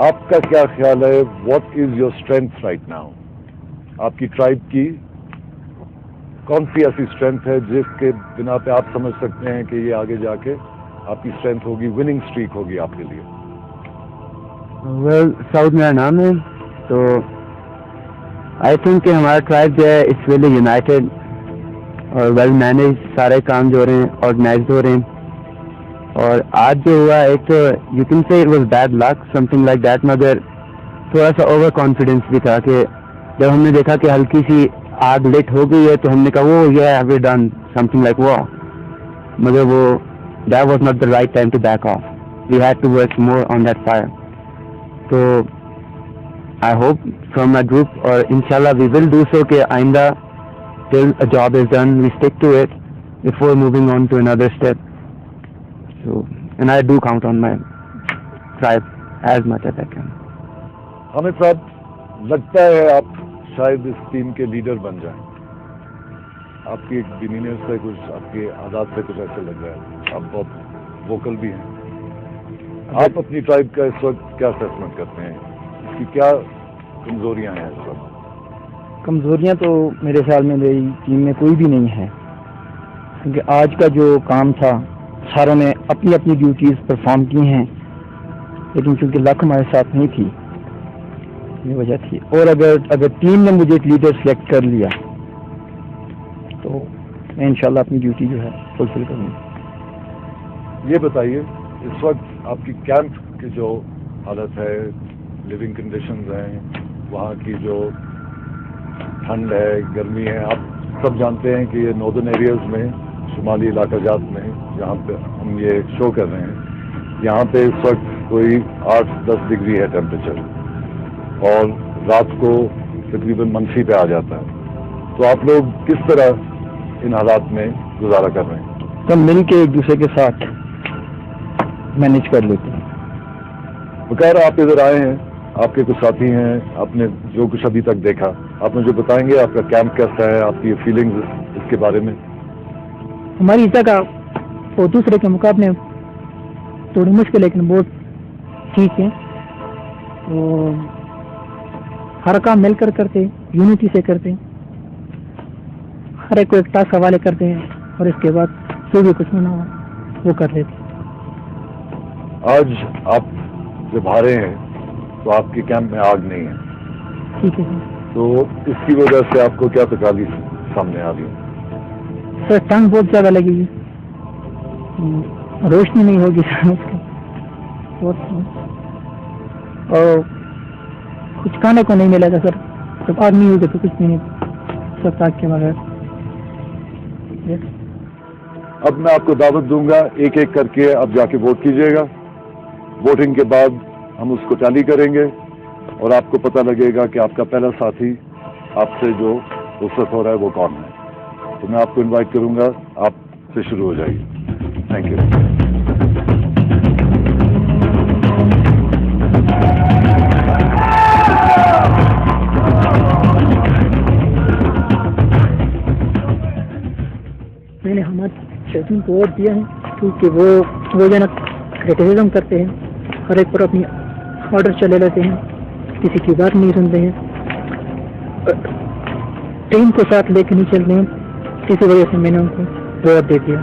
आपका क्या ख्याल है? What is your strength right now? आपकी ट्राइब की कौन सी ऐसी स्ट्रेंथ है जिसके बिना पे आप समझ सकते हैं कि ये आगे जाके आपकी स्ट्रेंथ होगी, विनिंग स्ट्रीक होगी आपके लिए? वेल, साउथ मेरा नाम है, तो आई थिंक कि हमारा ट्राइब जो है इट्स रियली यूनाइटेड और वेल मैनेज, सारे काम जो हो रहे हैं ऑर्गेनाइज हो रहे हैं। और आज जो हुआ, एक तो you can say it was bad luck, something like that, मगर थोड़ा सा ओवर कॉन्फिडेंस भी था कि जब हमने देखा कि हल्की सी आग लिट हो गई है तो हमने कहा वो ये have we done something like वो, मगर वो that was not the right time to back off, we had to work more on that fire. तो I hope from my group, और इंशाल्लाह वी विल डू सो, कि आइंदा till a job is done we stick to it before moving on to another step. So and I do count on my tribe as much as I can. हमें साहब, लगता है आप शायद इस team के लीडर बन जाएं। आपकी एक डिमीनियर से कुछ, आपके आदात से कुछ ऐसे लग रहा है, आप बहुत वोकल भी हैं। आप अपनी ट्राइब का इस वक्त क्या असेसमेंट करते हैं, इसकी क्या कमजोरियां हैं इस वक्त? कमजोरियां तो मेरे ख्याल में मेरी टीम में कोई भी नहीं है, क्योंकि आज का जो काम था सारों ने अपनी अपनी ड्यूटीज परफॉर्म की हैं, लेकिन चूंकि लक हमारे साथ नहीं थी, ये वजह थी। और अगर टीम ने मुझे एक लीडर सेलेक्ट कर लिया तो मैं इंशाल्लाह अपनी ड्यूटी जो है फुलफिल करूँगा। ये बताइए, इस वक्त आपकी कैंप की जो हालत है, लिविंग कंडीशंस हैं, वहाँ की जो ठंड है, गर्मी है, आप सब जानते हैं कि ये नॉर्दर्न एरियाज में, शुमाली इलाका जात में, जहाँ पे हम ये शो कर रहे हैं, यहाँ पे इस वक्त कोई 8-10 डिग्री है टेम्परेचर, और रात को तकरीबन मनफी पे आ जाता है। तो आप लोग किस तरह इन हालात में गुजारा कर रहे हैं? सब मिल के एक दूसरे के साथ मैनेज कर लेते हैं। बगैर आप इधर आए हैं, आपके कुछ साथी हैं, आपने जो कुछ अभी तक देखा, आप मुझे बताएंगे आपका कैंप कैसा है, आपकी फीलिंग्स इसके बारे में? हमारी जगह और दूसरे के मुकाबले थोड़ी मुश्किल, लेकिन बहुत ठीक है। तो हर काम मिलकर करते हैं, यूनिटी से करते हैं, हर एक को एक टास्क हवाले करते हैं, और इसके बाद जो भी कुछ होना हो वो कर लेते हैं। आज आप जब हारे हैं तो आपके कैंप में आग नहीं है, ठीक है तो इसकी वजह से आपको क्या तकलीफ सामने आ रही है? सर, ठंड बहुत ज़्यादा लगेगी, रोशनी नहीं होगी सर उसकी, और कुछ खाने को नहीं मिलेगा सर, जब आग नहीं होगी तो कुछ नहीं, सब आग के बगैर। अब मैं आपको दावत दूंगा, एक एक करके अब जाके वोट कीजिएगा। वोटिंग के बाद हम उसको टैली करेंगे और आपको पता लगेगा कि आपका पहला साथी आपसे जो रुखसत हो रहा है वो कौन है। तो मैं आपको इनवाइट करूंगा, आपसे शुरू हो जाइए। Thank you. मैंने हमारे शेफिन को वोट दिया है, क्योंकि वो जो ना क्रिटिसिज्म करते हैं, हर एक पर अपनी ऑर्डर चले लेते हैं, किसी की बात नहीं सुनते हैं, टीम को साथ लेकर नहीं चलते हैं, इसी वजह से मैंने उनको वोट दे दिया।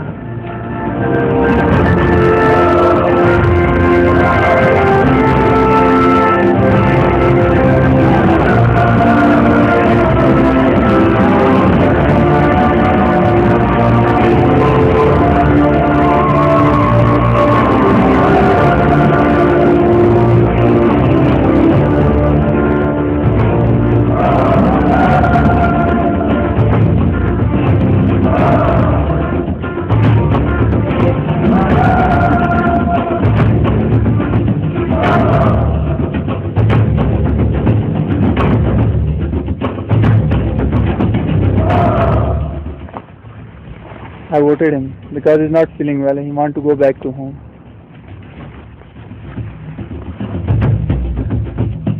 I voted him because he's not feeling well and he wants to go back to home.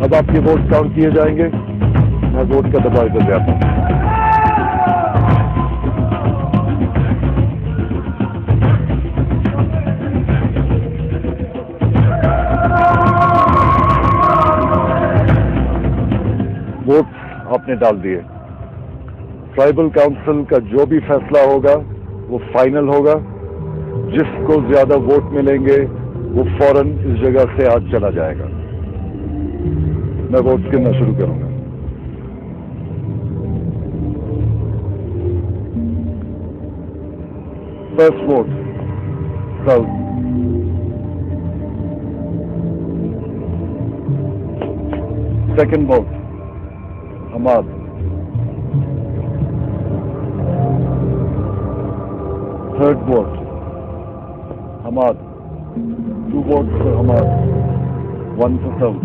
अब आपके वोट काउंट किए जाएंगे, मैं वोट का दबाव कर जाता हूँ। वोट आपने डाल दिए। ट्राइबल काउंसिल का जो भी फैसला होगा वो फाइनल होगा। जिसको ज्यादा वोट मिलेंगे वो फौरन इस जगह से आज चला जाएगा। मैं वोट गिनना शुरू करूंगा। फर्स्ट वोट साउथ, second vote Hamad, third vote Hamad, 2 votes for Hamad, 1 for South.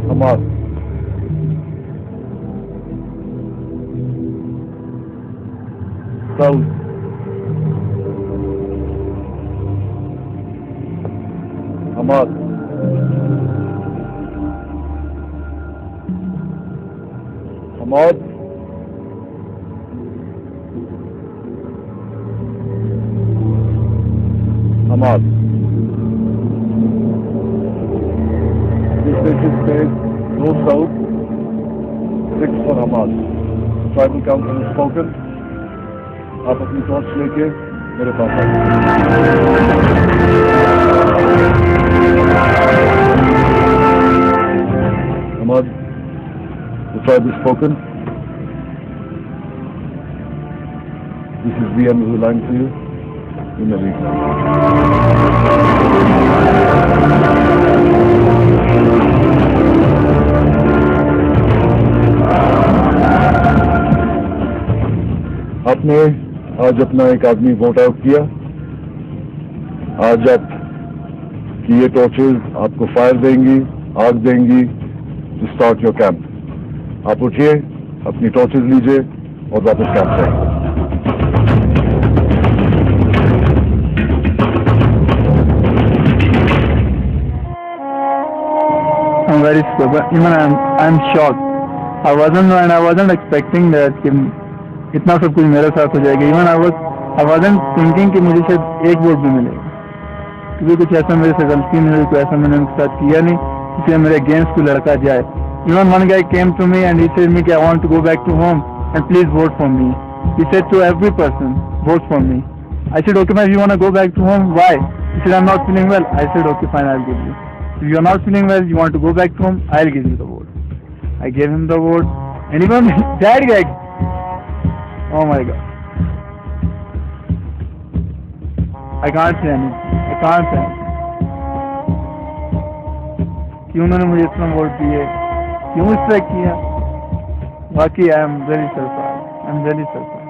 Hamad, South, Hamad, Hamad, Hamas. This message says no South, 6 for Hamas. Tribal Council has spoken. आप अपनी टॉर्च लेके मेरे पास आइए। Ahmad, the tribe has spoken. This is VM who is lying to you. You may leave. आपने आज अपना एक आदमी वोट आउट किया। आज आप की ये टॉर्चेज आपको फायर देंगी, आग देंगी टू स्टार्ट योर कैंप। आप उठिए, अपनी टॉर्चेज लीजिए और वापस कैंप जाइए। I'm very stupid. Even I'm shocked. I wasn't expecting that कि इतना सब कुछ मेरे साथ हो जाएगा। Even I wasn't thinking कि मुझे शायद एक वोट भी मिलेगा, क्योंकि कुछ ऐसा मेरे से गलती नहीं हुई, कोई ऐसा मैंने उनके साथ किया नहीं इसलिए मेरे अगेंस्ट कोई लड़का जाए। Even one guy came to me and he said me कि I want to go back to home and please vote for me. He said to every person, vote for me. I said, okay, man, if you want to go back to home, why? He said, I'm not feeling well. I said, okay, fine, I'll give you. If you're not feeling well, you want to go back to home, I'll give you the vote. I gave him the vote, and even that guy, oh my God. I can't say anything. क्यों उन्होंने मुझे इतना vote दिए, क्यों इस तरह किया, बाकी आई एम वेरी सरप्राइज्ड।